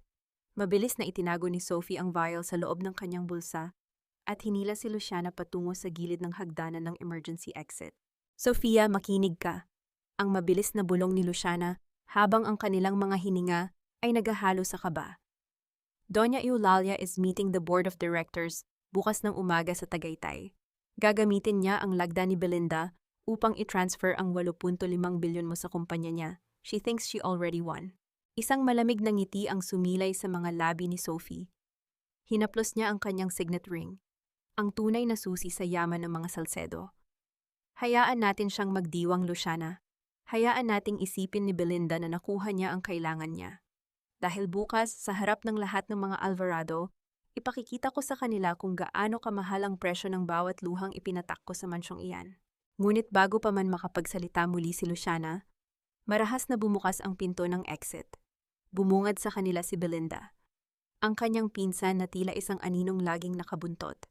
Mabilis na itinago ni Sophie ang vial sa loob ng kanyang bulsa at hinila si Luciana patungo sa gilid ng hagdanan ng emergency exit. Sofia, makinig ka. Ang mabilis na bulong ni Luciana habang ang kanilang mga hininga ay naghahalo sa kaba. Doña Eulalia is meeting the board of directors bukas ng umaga sa Tagaytay. Gagamitin niya ang lagda ni Belinda upang i-transfer ang 8.5 bilyon mo sa kumpanya niya. She thinks she already won. Isang malamig na ngiti ang sumilay sa mga labi ni Sophie. Hinaplos niya ang kanyang signet ring, ang tunay na susi sa yaman ng mga Salcedo. Hayaan natin siyang magdiwang, Luciana. Hayaan nating isipin ni Belinda na nakuha niya ang kailangan niya. Dahil bukas, sa harap ng lahat ng mga Alvarado, ipakikita ko sa kanila kung gaano kamahal ang presyo ng bawat luhang ipinatak ko sa mansyong iyan. Ngunit bago pa man makapagsalita muli si Luciana, marahas na bumukas ang pinto ng exit. Bumungad sa kanila si Belinda. Ang kanyang pinsan na tila isang aninong laging nakabuntot.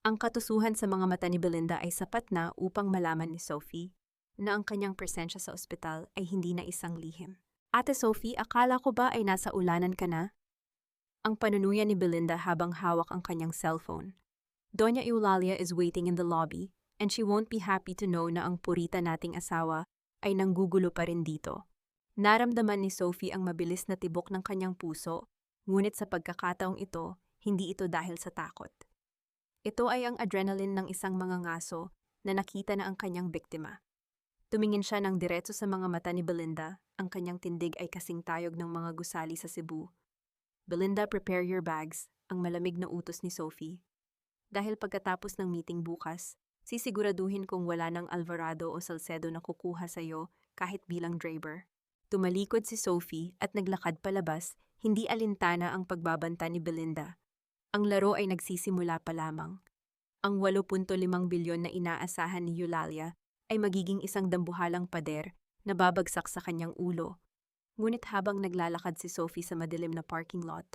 Ang katusuhan sa mga mata ni Belinda ay sapat na upang malaman ni Sophie na ang kanyang presensya sa ospital ay hindi na isang lihim. Ate Sophie, akala ko ba ay nasa ulanan ka na? Ang panunuya ni Belinda habang hawak ang kanyang cellphone. Doña Eulalia is waiting in the lobby and she won't be happy to know na ang purita nating asawa ay nanggugulo pa rin dito. Naramdaman ni Sophie ang mabilis na tibok ng kanyang puso, ngunit sa pagkakataong ito, hindi ito dahil sa takot. Ito ay ang adrenaline ng isang mangangaso na nakita na ang kanyang biktima. Tumingin siya ng diretso sa mga mata ni Belinda, ang kanyang tindig ay kasing tayog ng mga gusali sa Cebu. Belinda, prepare your bags, ang malamig na utos ni Sophie. Dahil pagkatapos ng meeting bukas, sisiguraduhin kung wala ng Alvarado o Salcedo na kukuha sa'yo kahit bilang driver. Tumalikod si Sophie at naglakad palabas, hindi alintana ang pagbabanta ni Belinda. Ang laro ay nagsisimula pa lamang. Ang 8.5 bilyon na inaasahan ni Eulalia ay magiging isang dambuhalang pader na babagsak sa kanyang ulo. Ngunit habang naglalakad si Sophie sa madilim na parking lot,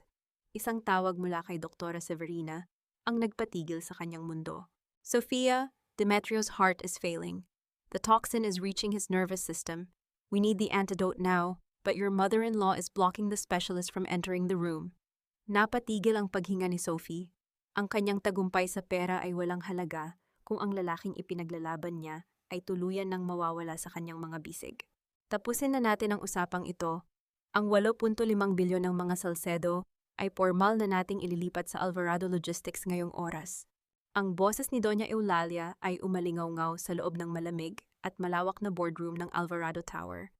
isang tawag mula kay Doktora Severina ang nagpatigil sa kanyang mundo. Sophia, Demetrio's heart is failing. The toxin is reaching his nervous system. We need the antidote now, but your mother-in-law is blocking the specialist from entering the room. Napatigil ang paghinga ni Sophie. Ang kanyang tagumpay sa pera ay walang halaga kung ang lalaking ipinaglalaban niya ay tuluyan ng mawawala sa kanyang mga bisig. Tapusin na natin ang usapang ito. Ang 8.5 bilyon ng mga Salcedo ay formal na nating ililipat sa Alvarado Logistics ngayong oras. Ang boses ni Doña Eulalia ay umalingaw-ngaw sa loob ng malamig at malawak na boardroom ng Alvarado Tower.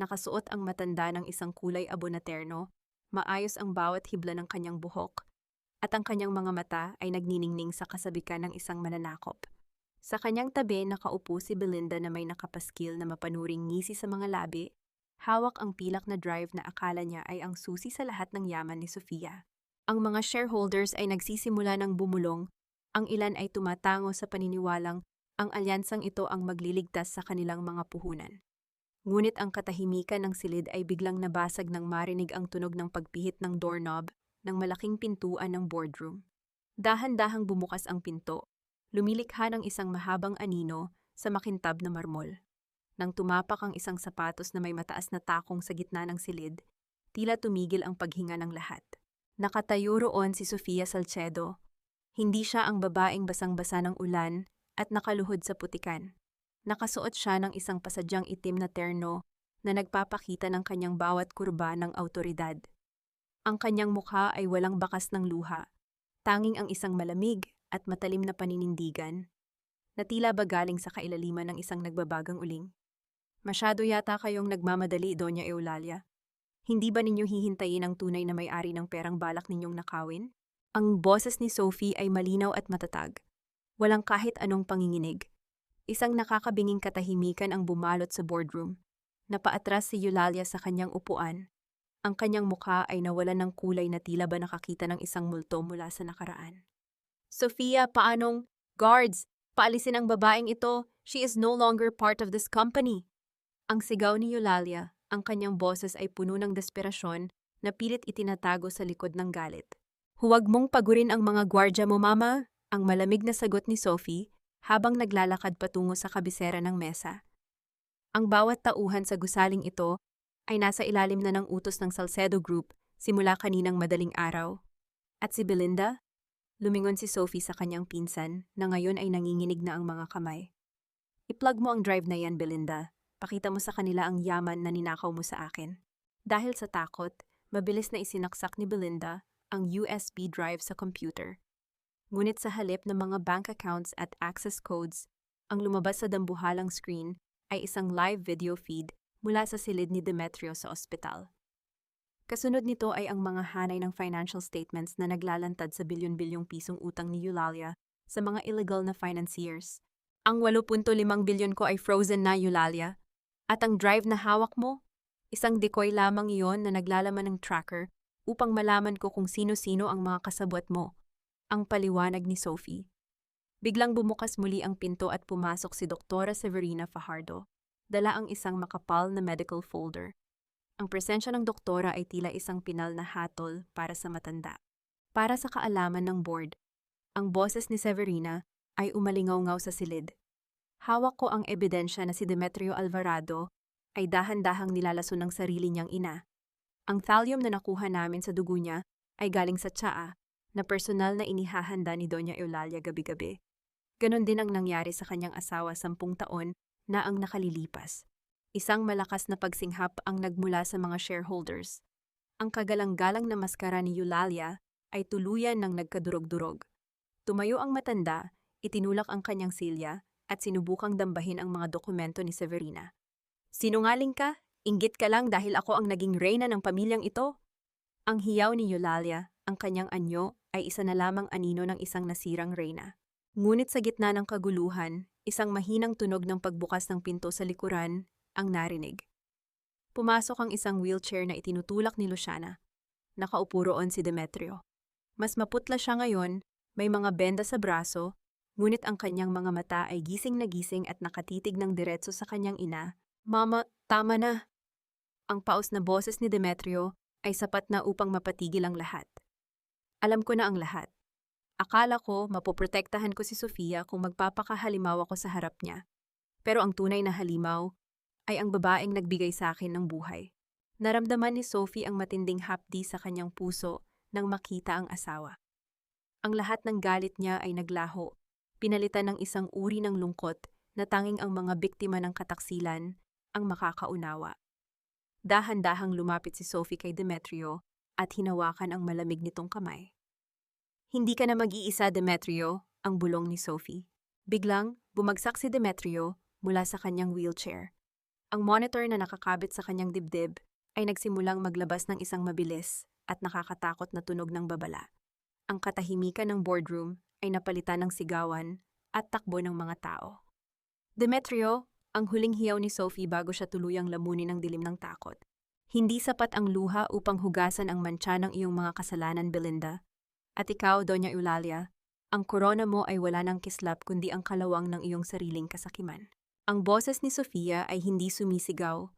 Nakasuot ang matanda ng isang kulay abo na terno, maayos ang bawat hibla ng kanyang buhok, at ang kanyang mga mata ay nagniningning sa kasabikan ng isang mananakop. Sa kanyang tabi nakaupo si Belinda na may nakapaskil na mapanuring ngisi sa mga labi, hawak ang pilak na drive na akala niya ay ang susi sa lahat ng yaman ni Sofia. Ang mga shareholders ay nagsisimula ng bumulong, ang ilan ay tumatango sa paniniwalang ang alyansang ito ang magliligtas sa kanilang mga puhunan. Ngunit ang katahimikan ng silid ay biglang nabasag nang marinig ang tunog ng pagpihit ng doorknob ng malaking pintuan ng boardroom. Dahan-dahang bumukas ang pinto, lumilikha ng isang mahabang anino sa makintab na marmol. Nang tumapak ang isang sapatos na may mataas na takong sa gitna ng silid, tila tumigil ang paghinga ng lahat. Nakatayo roon si Sofia Salcedo. Hindi siya ang babaeng basang-basa ng ulan at nakaluhod sa putikan. Nakasuot siya ng isang pasadyang itim na terno na nagpapakita ng kanyang bawat kurba ng awtoridad. Ang kanyang mukha ay walang bakas ng luha, tanging ang isang malamig at matalim na paninindigan na tila ba galing sa kailaliman ng isang nagbabagang uling. Masyado yata kayong nagmamadali, Doña Eulalia. Hindi ba ninyo hihintayin ang tunay na may-ari ng perang balak ninyong nakawin? Ang boses ni Sophie ay malinaw at matatag. Walang kahit anong panginginig. Isang nakakabinging katahimikan ang bumalot sa boardroom. Napaatras si Eulalia sa kanyang upuan. Ang kanyang mukha ay nawalan ng kulay na tila ba nakakita ng isang multo mula sa nakaraan. Sophia, paanong? Guards! Paalisin ang babaeng ito. She is no longer part of this company. Ang sigaw ni Eulalia, ang kanyang boses ay puno ng desperasyon na pilit itinatago sa likod ng galit. Huwag mong pagurin ang mga gwardya mo, Mama, ang malamig na sagot ni Sophie habang naglalakad patungo sa kabisera ng mesa. Ang bawat tauhan sa gusaling ito ay nasa ilalim na ng utos ng Salcedo Group simula kaninang madaling araw. At si Belinda? Lumingon si Sophie sa kanyang pinsan na ngayon ay nanginginig na ang mga kamay. I-plug mo ang drive na yan, Belinda. Pakita mo sa kanila ang yaman na ninakaw mo sa akin. Dahil sa takot, mabilis na isinaksak ni Belinda ang USB drive sa computer. Ngunit sa halip ng mga bank accounts at access codes, ang lumabas sa dambuhalang screen ay isang live video feed mula sa silid ni Demetrio sa ospital. Kasunod nito ay ang mga hanay ng financial statements na naglalantad sa bilyon-bilyong pisong utang ni Eulalia sa mga illegal na financiers. Ang 8.5 bilyon ko ay frozen na, Eulalia. At ang drive na hawak mo, isang decoy lamang iyon na naglalaman ng tracker upang malaman ko kung sino-sino ang mga kasabwat mo, ang paliwanag ni Sophie. Biglang bumukas muli ang pinto at pumasok si Doktora Severina Fajardo. Dala ang isang makapal na medical folder. Ang presensya ng doktora ay tila isang pinal na hatol para sa matanda. Para sa kaalaman ng board, ang boses ni Severina ay umalingaw-ngaw sa silid. Hawak ko ang ebidensya na si Demetrio Alvarado ay dahan-dahang nilalason ng sarili niyang ina. Ang thallium na nakuha namin sa dugo niya ay galing sa tsaa na personal na inihahanda ni Doña Eulalia gabi-gabi. Ganon din ang nangyari sa kanyang asawa 10 taon na ang nakalilipas. Isang malakas na pagsinghap ang nagmula sa mga shareholders. Ang kagalang-galang na maskara ni Eulalia ay tuluyan ng nagkadurog-durog. Tumayo ang matanda, itinulak ang kanyang silya at sinubukang dambahin ang mga dokumento ni Severina. Sinungaling ka? Inggit ka lang dahil ako ang naging reyna ng pamilyang ito? Ang hiyaw ni Eulalia, ang kanyang anyo, ay isa na lamang anino ng isang nasirang reyna. Ngunit sa gitna ng kaguluhan, isang mahinang tunog ng pagbukas ng pinto sa likuran ang narinig. Pumasok ang isang wheelchair na itinutulak ni Luciana. Nakaupo roon si Demetrio. Mas maputla siya ngayon, may mga benda sa braso, ngunit ang kanyang mga mata ay gising na gising at nakatitig ng diretso sa kanyang ina. Mama, tama na! Ang paos na boses ni Demetrio ay sapat na upang mapatigil ang lahat. Alam ko na ang lahat. Akala ko mapoprotektahan ko si Sofia kung magpapakahalimaw ako sa harap niya. Pero ang tunay na halimaw ay ang babaeng nagbigay sa akin ng buhay. Naramdaman ni Sophie ang matinding hapdi sa kanyang puso nang makita ang asawa. Ang lahat ng galit niya ay naglaho, pinalitan ng isang uri ng lungkot na tanging ang mga biktima ng kataksilan ang makakaunawa. Dahan-dahang lumapit si Sophie kay Demetrio at hinawakan ang malamig nitong kamay. Hindi ka na mag-iisa, Demetrio, ang bulong ni Sophie. Biglang, bumagsak si Demetrio mula sa kanyang wheelchair. Ang monitor na nakakabit sa kanyang dibdib ay nagsimulang maglabas ng isang mabilis at nakakatakot na tunog ng babala. Ang katahimikan ng boardroom ay napalitan ng sigawan at takbo ng mga tao. Demetrio, ang huling hiyaw ni Sophie bago siya tuluyang lamunin ng dilim ng takot. Hindi sapat ang luha upang hugasan ang mantsa ng iyong mga kasalanan, Belinda. At ikaw, Doña Eulalia, ang korona mo ay wala ng kislap kundi ang kalawang ng iyong sariling kasakiman. Ang boses ni Sofia ay hindi sumisigaw,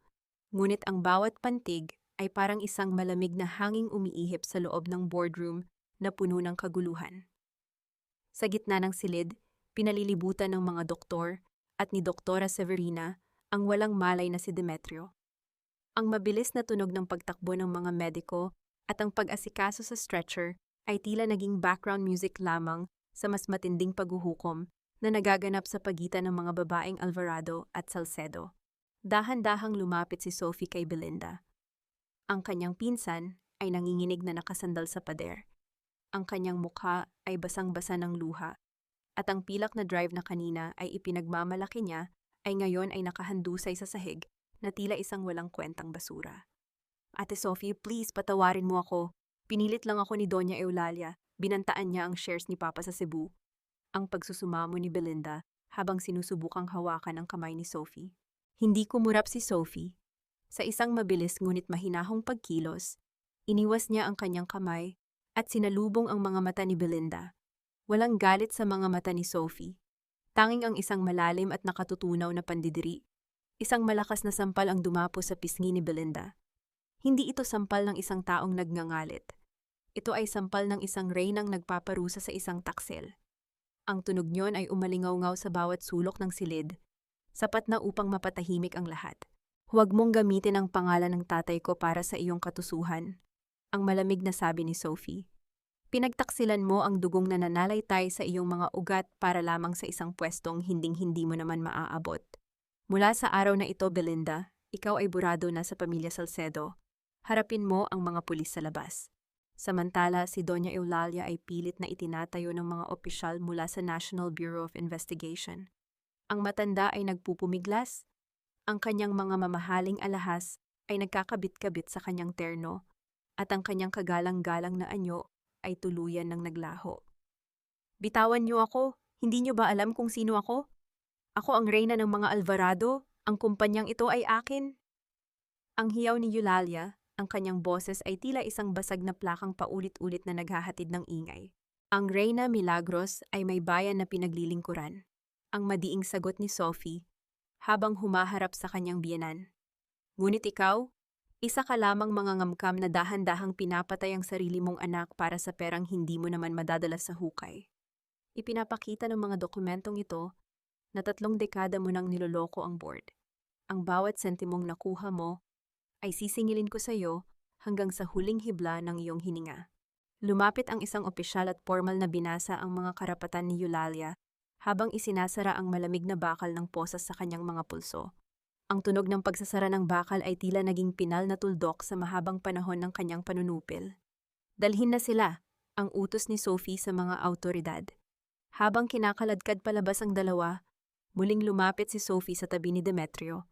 ngunit ang bawat pantig ay parang isang malamig na hanging umiihip sa loob ng boardroom na puno ng kaguluhan. Sa gitna ng silid, pinalilibutan ng mga doktor at ni Doktora Severina ang walang malay na si Demetrio. Ang mabilis na tunog ng pagtakbo ng mga mediko at ang pag-asikaso sa stretcher ay tila naging background music lamang sa mas matinding paghuhukom na nagaganap sa pagitan ng mga babaeng Alvarado at Salcedo. Dahan-dahang lumapit si Sophie kay Belinda. Ang kanyang pinsan ay nanginginig na nakasandal sa pader. Ang kanyang mukha ay basang-basa ng luha at ang pilak na drive na kanina ay ipinagmamalaki niya ay ngayon ay nakahandusay sa sahig na tila isang walang kwentang basura. Ate Sophie, please patawarin mo ako. Pinilit lang ako ni Doña Eulalia, binantaan niya ang shares ni Papa sa Cebu. Ang pagsusumamo ni Belinda habang sinusubukang hawakan ang kamay ni Sophie. Hindi kumurap si Sophie. Sa isang mabilis ngunit mahinahong pagkilos, iniwas niya ang kanyang kamay at sinalubong ang mga mata ni Belinda. Walang galit sa mga mata ni Sophie. Tanging ang isang malalim at nakatutunaw na pandidiri. Isang malakas na sampal ang dumapo sa pisngi ni Belinda. Hindi ito sampal ng isang taong nagngangalit. Ito ay sampal ng isang reynang nagpaparusa sa isang taksel. Ang tunog niyon ay umalingaw-ngaw sa bawat sulok ng silid, sapat na upang mapatahimik ang lahat. Huwag mong gamitin ang pangalan ng tatay ko para sa iyong katusuhan, ang malamig na sabi ni Sophie. Pinagtaksilan mo ang dugong na nanalaytay sa iyong mga ugat para lamang sa isang pwestong hinding-hindi mo naman maaabot. Mula sa araw na ito, Belinda, ikaw ay burado na sa pamilya Salcedo. Harapin mo ang mga pulis sa labas. Samantala, si Doña Eulalia ay pilit na itinatayo ng mga opisyal mula sa National Bureau of Investigation. Ang matanda ay nagpupumiglas. Ang kanyang mga mamahaling alahas ay nagkakabit-kabit sa kanyang terno at ang kanyang kagalang-galang na anyo ay tuluyan ng naglaho. Bitawan niyo ako. Hindi niyo ba alam kung sino ako? Ako ang reyna ng mga Alvarado. Ang kumpanyang ito ay akin. Ang hiyaw ni Eulalia, ang kanyang boses ay tila isang basag na plakang paulit-ulit na naghahatid ng ingay. Ang Reyna Milagros ay may bayan na pinaglilingkuran. Ang madiing sagot ni Sophie habang humaharap sa kanyang biyenan. Ngunit ikaw, isa ka lamang mangangamkam na dahan-dahang pinapatay ang sarili mong anak para sa perang hindi mo naman madadala sa hukay. Ipinapakita ng mga dokumentong ito na 3 dekada mo nang niloloko ang board. Ang bawat sentimong nakuha mo ay sisingilin ko sa iyo hanggang sa huling hibla ng iyong hininga. Lumapit ang isang opisyal at formal na binasa ang mga karapatan ni Eulalia habang isinasara ang malamig na bakal ng posas sa kanyang mga pulso. Ang tunog ng pagsasara ng bakal ay tila naging pinal na tuldok sa mahabang panahon ng kanyang panunupil. Dalhin na sila, ang utos ni Sophie sa mga awtoridad. Habang kinakaladkad palabas ang dalawa, muling lumapit si Sophie sa tabi ni Demetrio.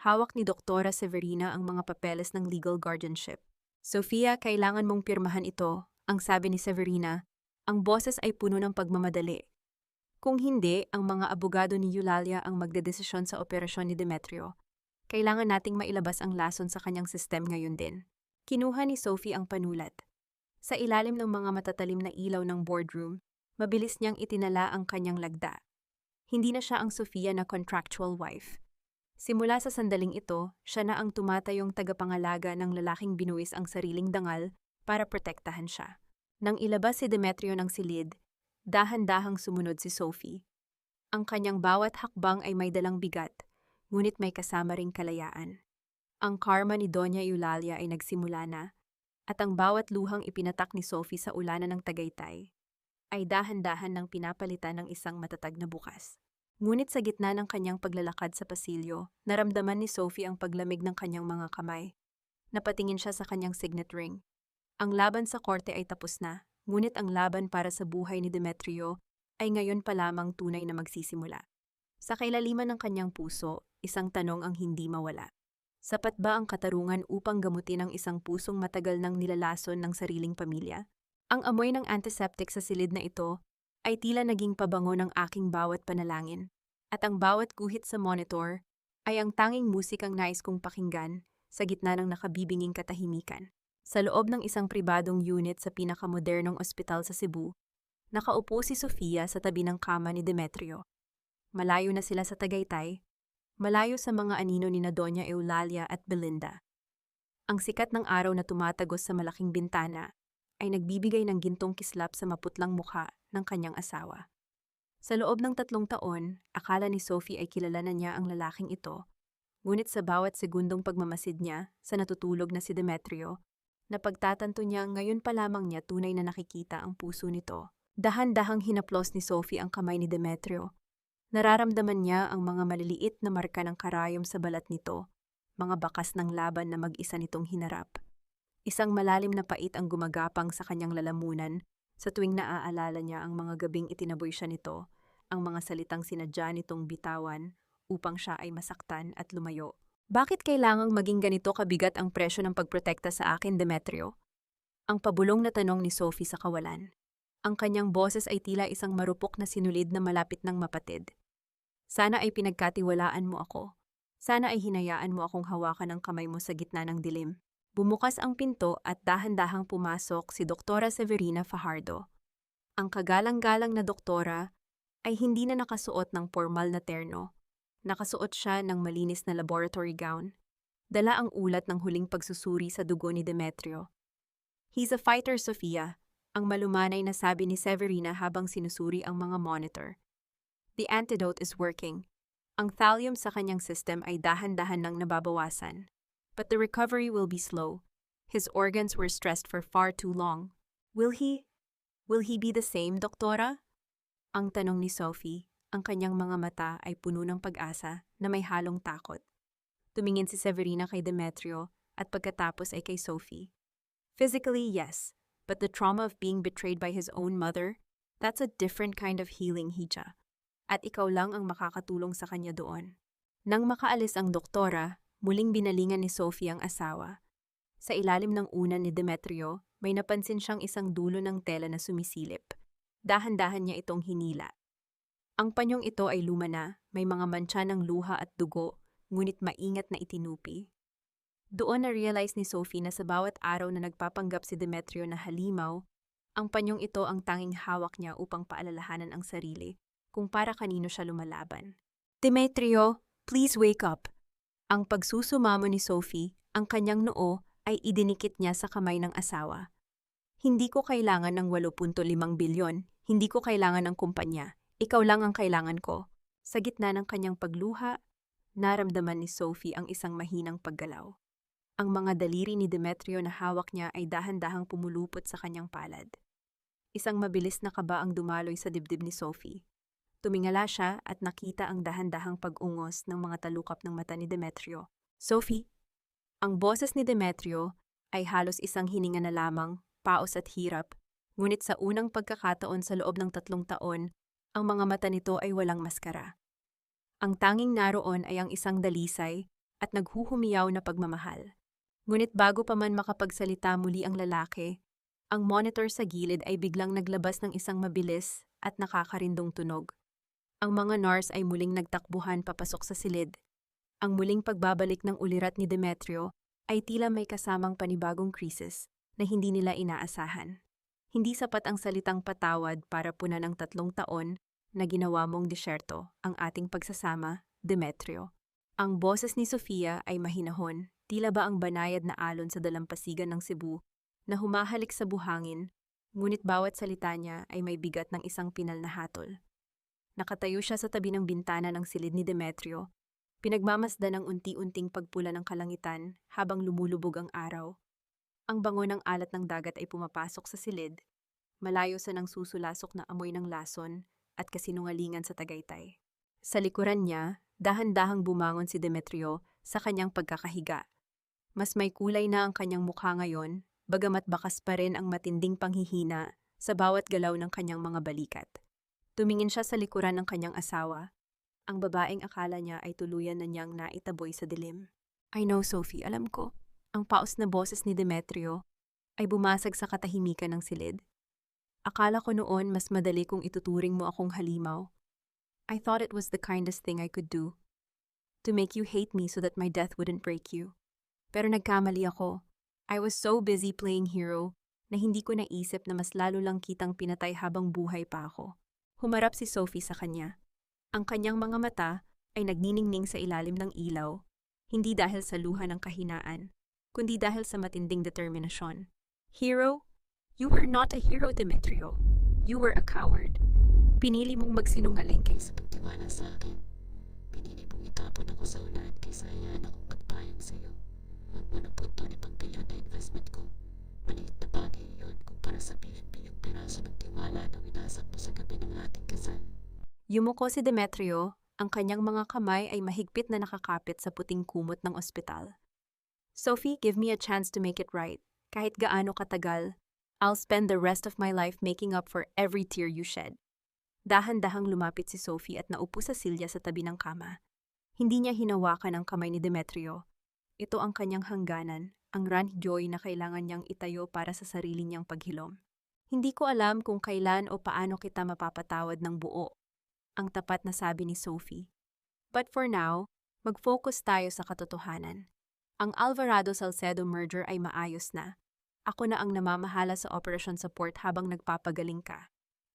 Hawak ni Doktora Severina ang mga papeles ng legal guardianship. Sofia, kailangan mong pirmahan ito, ang sabi ni Severina. Ang boses ay puno ng pagmamadali. Kung hindi, ang mga abogado ni Eulalia ang magdedesisyon sa operasyon ni Demetrio. Kailangan nating mailabas ang lason sa kanyang sistem ngayon din. Kinuha ni Sophie ang panulat. Sa ilalim ng mga matatalim na ilaw ng boardroom, mabilis niyang itinala ang kanyang lagda. Hindi na siya ang Sofia na contractual wife. Simula sa sandaling ito, siya na ang tumatayong tagapangalaga ng lalaking binuwis ang sariling dangal para protektahan siya. Nang ilabas si Demetrio ng silid, dahan-dahang sumunod si Sophie. Ang kanyang bawat hakbang ay may dalang bigat, ngunit may kasama ring kalayaan. Ang karma ni Doña Eulalia ay nagsimula na, at ang bawat luhang ipinatak ni Sophie sa ulanan ng Tagaytay ay dahan-dahan ng pinapalitan ng isang matatag na bukas. Ngunit sa gitna ng kanyang paglalakad sa pasilyo, naramdaman ni Sophie ang paglamig ng kanyang mga kamay. Napatingin siya sa kanyang signet ring. Ang laban sa korte ay tapos na, ngunit ang laban para sa buhay ni Demetrio ay ngayon pa lamang tunay na magsisimula. Sa kailaliman ng kanyang puso, isang tanong ang hindi mawala. Sapat ba ang katarungan upang gamutin ang isang pusong matagal nang nilalason ng sariling pamilya? Ang amoy ng antiseptic sa silid na ito ay tila naging pabango ng aking bawat panalangin, at ang bawat guhit sa monitor ay ang tanging musikang nais kong pakinggan sa gitna ng nakabibinging katahimikan. Sa loob ng isang pribadong unit sa pinakamodernong ospital sa Cebu, nakaupo si Sofia sa tabi ng kama ni Demetrio. Malayo na sila sa Tagaytay, malayo sa mga anino ni na Doña Eulalia at Belinda. Ang sikat ng araw na tumatagos sa malaking bintana ay nagbibigay ng gintong kislap sa maputlang mukha ng kanyang asawa. Sa loob ng 3 taon, akala ni Sophie ay kilala na niya ang lalaking ito, ngunit sa bawat segundong pagmamasid niya sa natutulog na si Demetrio, napagtatanto niya ngayon pa lamang niya tunay na nakikita ang puso nito. Dahan-dahang hinaplos ni Sophie ang kamay ni Demetrio. Nararamdaman niya ang mga maliliit na marka ng karayom sa balat nito, mga bakas ng laban na mag-isa nitong hinarap. Isang malalim na pait ang gumagapang sa kanyang lalamunan sa tuwing naaalala niya ang mga gabing itinaboy siya nito, ang mga salitang sinadya nitong bitawan upang siya ay masaktan at lumayo. Bakit kailangang maging ganito kabigat ang presyo ng pagprotekta sa akin, Demetrio? Ang pabulong na tanong ni Sophie sa kawalan. Ang kanyang boses ay tila isang marupok na sinulid na malapit ng mapatid. Sana ay pinagkatiwalaan mo ako. Sana ay hinayaan mo akong hawakan ang kamay mo sa gitna ng dilim. Bumukas ang pinto at dahan-dahang pumasok si Doktora Severina Fajardo. Ang kagalang-galang na doktora ay hindi na nakasuot ng formal na terno. Nakasuot siya ng malinis na laboratory gown. Dala ang ulat ng huling pagsusuri sa dugo ni Demetrio. He's a fighter, Sofia, ang malumanay na sabi ni Severina habang sinusuri ang mga monitor. The antidote is working. Ang thallium sa kanyang system ay dahan-dahan nang nababawasan. But the recovery will be slow. His organs were stressed for far too long. Will he be the same, Doktora? Ang tanong ni Sophie, ang kanyang mga mata ay puno ng pag-asa na may halong takot. Tumingin si Severina kay Demetrio at pagkatapos ay kay Sophie. Physically, yes, but the trauma of being betrayed by his own mother, that's a different kind of healing, Hija. At ikaw lang ang makakatulong sa kanya doon. Nang makaalis ang doktora, muling binalingan ni Sophie ang asawa. Sa ilalim ng unan ni Demetrio, may napansin siyang isang dulo ng tela na sumisilip. Dahan-dahan niya itong hinila. Ang panyong ito ay luma na, may mga mantsa ng luha at dugo, ngunit maingat na itinupi. Doon na-realize ni Sophie na sa bawat araw na nagpapanggap si Demetrio na halimaw, Ang panyong ito ang tanging hawak niya upang paalalahanan ang sarili kung para kanino siya lumalaban. Demetrio, please wake up. Ang pagsusumamo ni Sophie, ang kanyang noo ay idinikit niya sa kamay ng asawa. Hindi ko kailangan ng 8.5 bilyon, hindi ko kailangan ng kumpanya, ikaw lang ang kailangan ko. Sa gitna ng kanyang pagluha, naramdaman ni Sophie ang isang mahinang paggalaw. Ang mga daliri ni Demetrio na hawak niya ay dahan-dahang pumulupot sa kanyang palad. Isang mabilis na kaba ang dumaloy sa dibdib ni Sophie. Tumingala siya at nakita ang dahan-dahang pag-ungos ng mga talukap ng mata ni Demetrio. Sophie! Ang boses ni Demetrio ay halos isang hininga na lamang, paos at hirap, ngunit sa unang pagkakataon sa loob ng 3 taon, ang mga mata nito ay walang maskara. Ang tanging naroon ay ang isang dalisay at naghuhumiyaw na pagmamahal. Ngunit bago pa man makapagsalita muli ang lalaki, ang monitor sa gilid ay biglang naglabas ng isang mabilis at nakakarindong tunog. Ang mga nurse ay muling nagtakbuhan papasok sa silid. Ang muling pagbabalik ng ulirat ni Demetrio ay tila may kasamang panibagong krisis na hindi nila inaasahan. Hindi sapat ang salitang patawad para punan ng 3 taon na ginawa mong disyerto ang ating pagsasama, Demetrio. Ang boses ni Sofia ay mahinahon, tila ba ang banayad na alon sa dalampasigan ng Cebu na humahalik sa buhangin, ngunit bawat salita niya ay may bigat ng isang pinal na hatol. Nakatayo siya sa tabi ng bintana ng silid ni Demetrio, pinagmamasdan ng unti-unting pagpula ng kalangitan habang lumulubog ang araw. Ang bango ng alat ng dagat ay pumapasok sa silid, malayo sa nang susulasok na amoy ng lason at kasinungalingan sa Tagaytay. Sa likuran niya, dahan-dahang bumangon si Demetrio sa kanyang pagkakahiga. Mas may kulay na ang kanyang mukha ngayon, bagamat bakas pa rin ang matinding panghihina sa bawat galaw ng kanyang mga balikat. Tumingin siya sa likuran ng kanyang asawa. Ang babaeng akala niya ay tuluyan na niyang naitaboy sa dilim. I know, Sophie, alam ko. Ang paos na boses ni Demetrio ay bumasag sa katahimikan ng silid. Akala ko noon mas madali kung ituturing mo akong halimaw. I thought it was the kindest thing I could do. To make you hate me so that my death wouldn't break you. Pero nagkamali ako. I was so busy playing hero na hindi ko naisip na mas lalo lang kitang pinatay habang buhay pa ako. Humarap si Sophie sa kanya. Ang kanyang mga mata ay nagniningning sa ilalim ng ilaw, hindi dahil sa luha ng kahinaan, kundi dahil sa matinding determinasyon. Hero? You were not a hero, Demetrio. You were a coward. Pinili mong magsinungaling kaysa Pagtiwala sa akin. Pinili mong itapon ako sa ulan kaysa hayaan akong magpayang sa iyo. Ang 85 bilyon na investment ko. Maliit na bagay yun kumpara sa bilyon-bilyong piraso ng tiwala na winasak mo sa gabi ng ating kasal. Yumuko si Demetrio, ang kanyang mga kamay ay mahigpit na nakakapit sa puting kumot ng ospital. Sophie, give me a chance to make it right. Kahit gaano katagal, I'll spend the rest of my life making up for every tear you shed. Dahan-dahang lumapit si Sophie at naupo sa silya sa tabi ng kama. Hindi niya hinawakan ang kamay ni Demetrio. Ito ang kanyang hangganan, ang run joy na kailangan niyang itayo para sa sarili niyang paghilom. Hindi ko alam kung kailan o paano kita mapapatawad ng buo, ang tapat na sabi ni Sophie. But for now, mag-focus tayo sa katotohanan. Ang Alvarado-Salcedo merger ay maayos na. Ako na ang namamahala sa operation support habang nagpapagaling ka.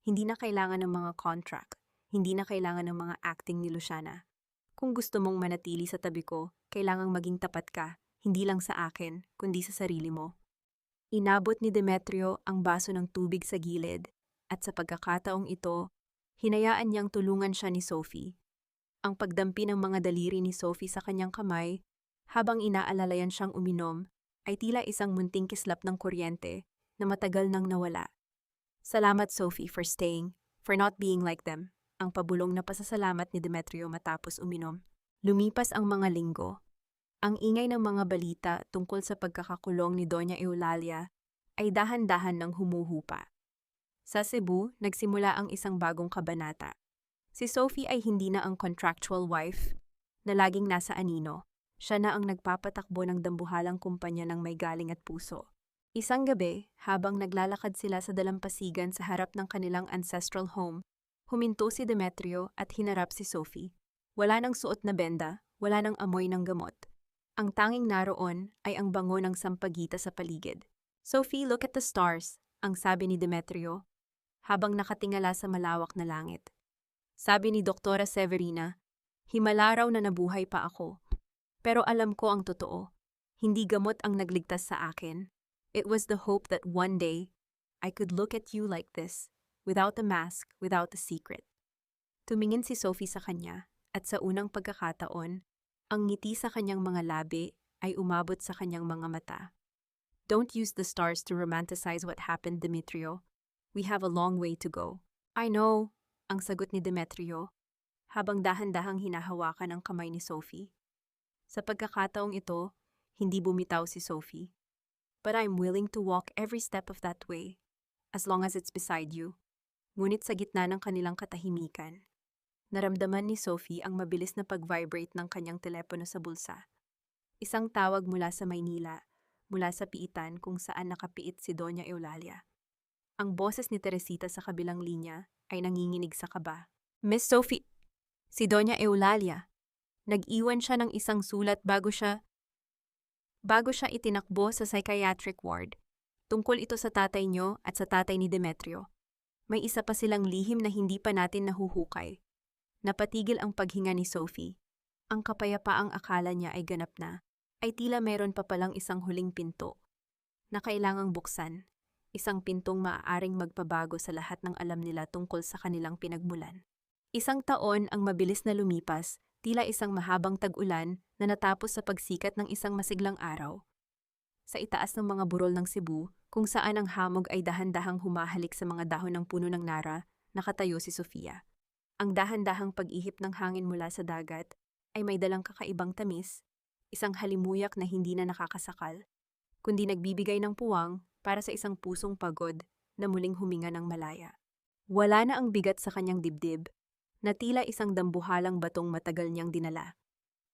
Hindi na kailangan ng mga contract. Hindi na kailangan ng mga acting ni Luciana. Kung gusto mong manatili sa tabi ko, kailangang maging tapat ka, hindi lang sa akin, kundi sa sarili mo. Inabot ni Demetrio ang baso ng tubig sa gilid, at sa pagkakataong ito, hinayaan niyang tulungan siya ni Sophie. Ang pagdampi ng mga daliri ni Sophie sa kanyang kamay, habang inaalalayan siyang uminom, ay tila isang munting kislap ng kuryente na matagal nang nawala. Salamat, Sophie, for staying, for not being like them. Ang pabulong na pasasalamat ni Demetrio matapos uminom. Lumipas ang mga linggo. Ang ingay ng mga balita tungkol sa pagkakakulong ni Doña Eulalia ay dahan-dahan nang humuhupa. Sa Cebu, nagsimula ang isang bagong kabanata. Si Sophie ay hindi na ang contractual wife na laging nasa anino. Siya na ang nagpapatakbo ng dambuhalang kumpanya ng may galing at puso. Isang gabi, habang naglalakad sila sa dalampasigan sa harap ng kanilang ancestral home, huminto si Demetrio at hinarap si Sophie. Wala nang suot na benda, wala nang amoy ng gamot. Ang tanging naroon ay ang bango ng sampagita sa paligid. Sophie, look at the stars. ang sabi ni Demetrio, habang nakatingala sa malawak na langit. Sabi ni Doktora Severina, himala raw na nabuhay pa ako. Pero alam ko ang totoo, hindi gamot ang nagligtas sa akin. It was the hope that one day, I could look at you like this, without a mask, without a secret. Tumingin si Sophie sa kanya, at sa unang pagkakataon, ang ngiti sa kanyang mga labi ay umabot sa kanyang mga mata. Don't use the stars to romanticize what happened, Demetrio. We have a long way to go. I know, ang sagot ni Demetrio, habang dahan-dahang hinahawakan ang kamay ni Sophie. Sa pagkakataong ito, hindi bumitaw si Sophie. But I'm willing to walk every step of that way, as long as it's beside you. Ngunit sa gitna ng kanilang katahimikan, naramdaman ni Sophie ang mabilis na pag-vibrate ng kanyang telepono sa bulsa. Isang tawag mula sa Maynila, mula sa piitan kung saan nakapiit si Doña Eulalia. Ang boses ni Teresita sa kabilang linya ay nanginginig sa kaba. Miss Sophie, si Doña Eulalia. Nag-iwan siya ng isang sulat bago siya itinakbo sa psychiatric ward. Tungkol ito sa tatay niyo at sa tatay ni Demetrio. May isa pa silang lihim na hindi pa natin nahuhukay. Napatigil ang paghinga ni Sophie. Ang kapayapaang akala niya ay ganap na, ay tila meron pa palang isang huling pinto na kailangang buksan. Isang pintong maaaring magpabago sa lahat ng alam nila tungkol sa kanilang pinagmulan. Isang taon ang mabilis na lumipas, tila isang mahabang tag-ulan na natapos sa pagsikat ng isang masiglang araw. Sa itaas ng mga burol ng Cebu, kung saan ang hamog ay dahan-dahang humahalik sa mga dahon ng puno ng nara, nakatayo si Sofia. Ang dahan-dahang pag-ihip ng hangin mula sa dagat ay may dalang kakaibang tamis, isang halimuyak na hindi na nakakasakal, kundi nagbibigay ng puwang para sa isang pusong pagod na muling huminga ng malaya. Wala na ang bigat sa kanyang dibdib, na tila isang dambuhalang batong matagal niyang dinala.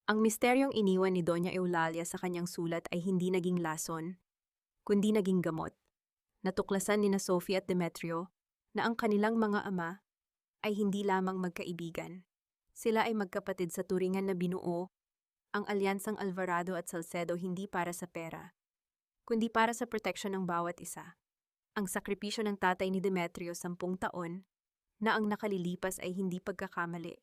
Ang misteryong iniwan ni Doña Eulalia sa kanyang sulat ay hindi naging lason, kundi naging gamot. Natuklasan ni na Sophie at Demetrio na ang kanilang mga ama ay hindi lamang magkaibigan. Sila ay magkapatid sa turingan na binuo, ang alyansang Alvarado at Salcedo hindi para sa pera, kundi para sa proteksyon ng bawat isa. Ang sakripisyo ng tatay ni Demetrio 10 taon, na ang nakalilipas ay hindi pagkakamali,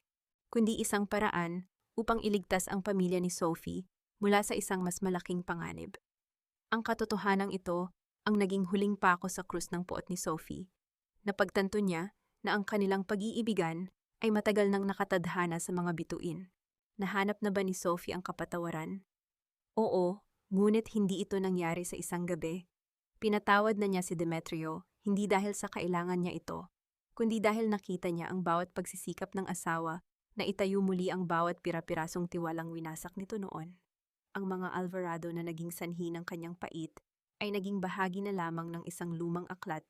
kundi isang paraan upang iligtas ang pamilya ni Sophie mula sa isang mas malaking panganib. Ang katotohanang ito ang naging huling pako sa krus ng puot ni Sophie. Napagtanto niya na ang kanilang pag-iibigan ay matagal nang nakatadhana sa mga bituin. Nahanap na ba ni Sophie ang kapatawaran? Oo, ngunit hindi ito nangyari sa isang gabi. Pinatawad na niya si Demetrio, hindi dahil sa kailangan niya ito, kundi dahil nakita niya ang bawat pagsisikap ng asawa na itayo muli ang bawat pira-pirasong tiwalang winasak nito noon. Ang mga Alvarado na naging sanhi ng kanyang pait ay naging bahagi na lamang ng isang lumang aklat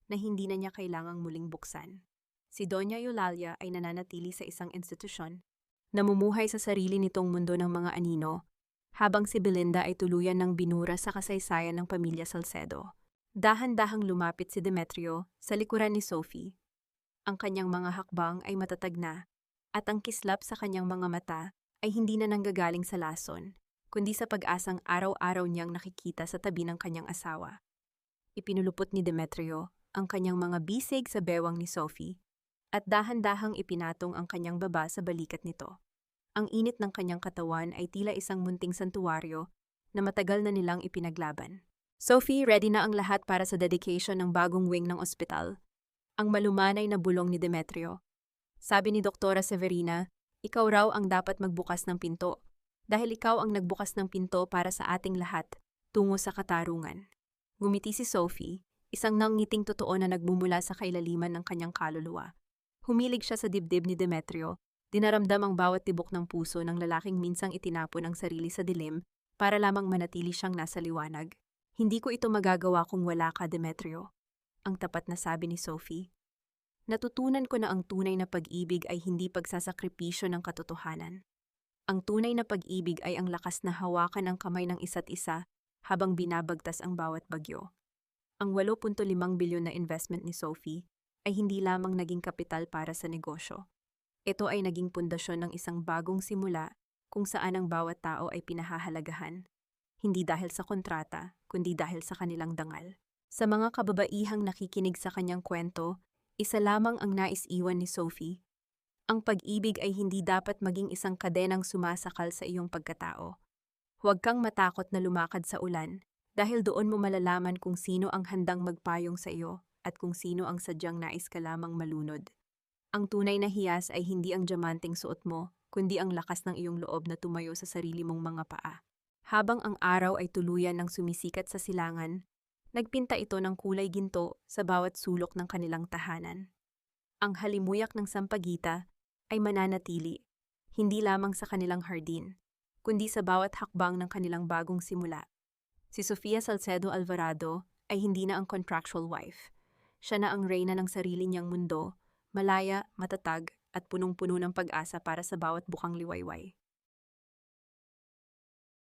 na hindi na niya kailangang muling buksan. Si Doña Eulalia ay nananatili sa isang institusyon, namumuhay sa sarili nitong mundo ng mga anino, habang si Belinda ay tuluyan ng binura sa kasaysayan ng pamilya Salcedo. Dahan-dahang lumapit si Demetrio sa likuran ni Sophie. Ang kanyang mga hakbang ay matatag na, at ang kislap sa kanyang mga mata ay hindi na nanggagaling sa lason, kundi sa pag-asang araw-araw niyang nakikita sa tabi ng kanyang asawa. Ipinulupot ni Demetrio ang kanyang mga bisig sa bewang ni Sophie, at dahan-dahang ipinatong ang kanyang baba sa balikat nito. Ang init ng kanyang katawan ay tila isang munting santuwaryo na matagal na nilang ipinaglaban. Sophie, ready na ang lahat para sa dedication ng bagong wing ng ospital. Ang malumanay na bulong ni Demetrio. Sabi ni Doktora Severina, ikaw raw ang dapat magbukas ng pinto, dahil ikaw ang nagbukas ng pinto para sa ating lahat, tungo sa katarungan. Ngumiti si Sophie, isang nangiting totoo na nagmumula sa kailaliman ng kanyang kaluluwa. Humilig siya sa dibdib ni Demetrio, dinaramdam ang bawat tibok ng puso ng lalaking minsang itinapon ang sarili sa dilim para lamang manatili siyang nasa liwanag. Hindi ko ito magagawa kung wala ka, Demetrio. Ang tapat na sabi ni Sophie. Natutunan ko na ang tunay na pag-ibig ay hindi pagsasakripisyo ng katotohanan. Ang tunay na pag-ibig ay ang lakas na hawakan ng kamay ng isa't isa habang binabagtas ang bawat bagyo. Ang 8.5 bilyon na investment ni Sophie ay hindi lamang naging kapital para sa negosyo. Ito ay naging pundasyon ng isang bagong simula kung saan ang bawat tao ay pinahahalagahan, hindi dahil sa kontrata, kundi dahil sa kanilang dangal. Sa mga kababaihang nakikinig sa kanyang kwento, isa lamang ang nais-iwan ni Sophie. Ang pag-ibig ay hindi dapat maging isang kadenang sumasakal sa iyong pagkatao. Huwag kang matakot na lumakad sa ulan dahil doon mo malalaman kung sino ang handang magpayong sa iyo at kung sino ang sadyang nais ka lamang malunod. Ang tunay na hiyas ay hindi ang diamanteng suot mo, kundi ang lakas ng iyong loob na tumayo sa sarili mong mga paa. Habang ang araw ay tuluyan ng sumisikat sa silangan, nagpinta ito ng kulay ginto sa bawat sulok ng kanilang tahanan. Ang halimuyak ng sampagita ay mananatili, hindi lamang sa kanilang hardin, kundi sa bawat hakbang ng kanilang bagong simula. Si Sofia Salcedo Alvarado ay hindi na ang contractual wife. Siya na ang reyna ng sarili niyang mundo, malaya, matatag, at punong-puno ng pag-asa para sa bawat bukang liwayway.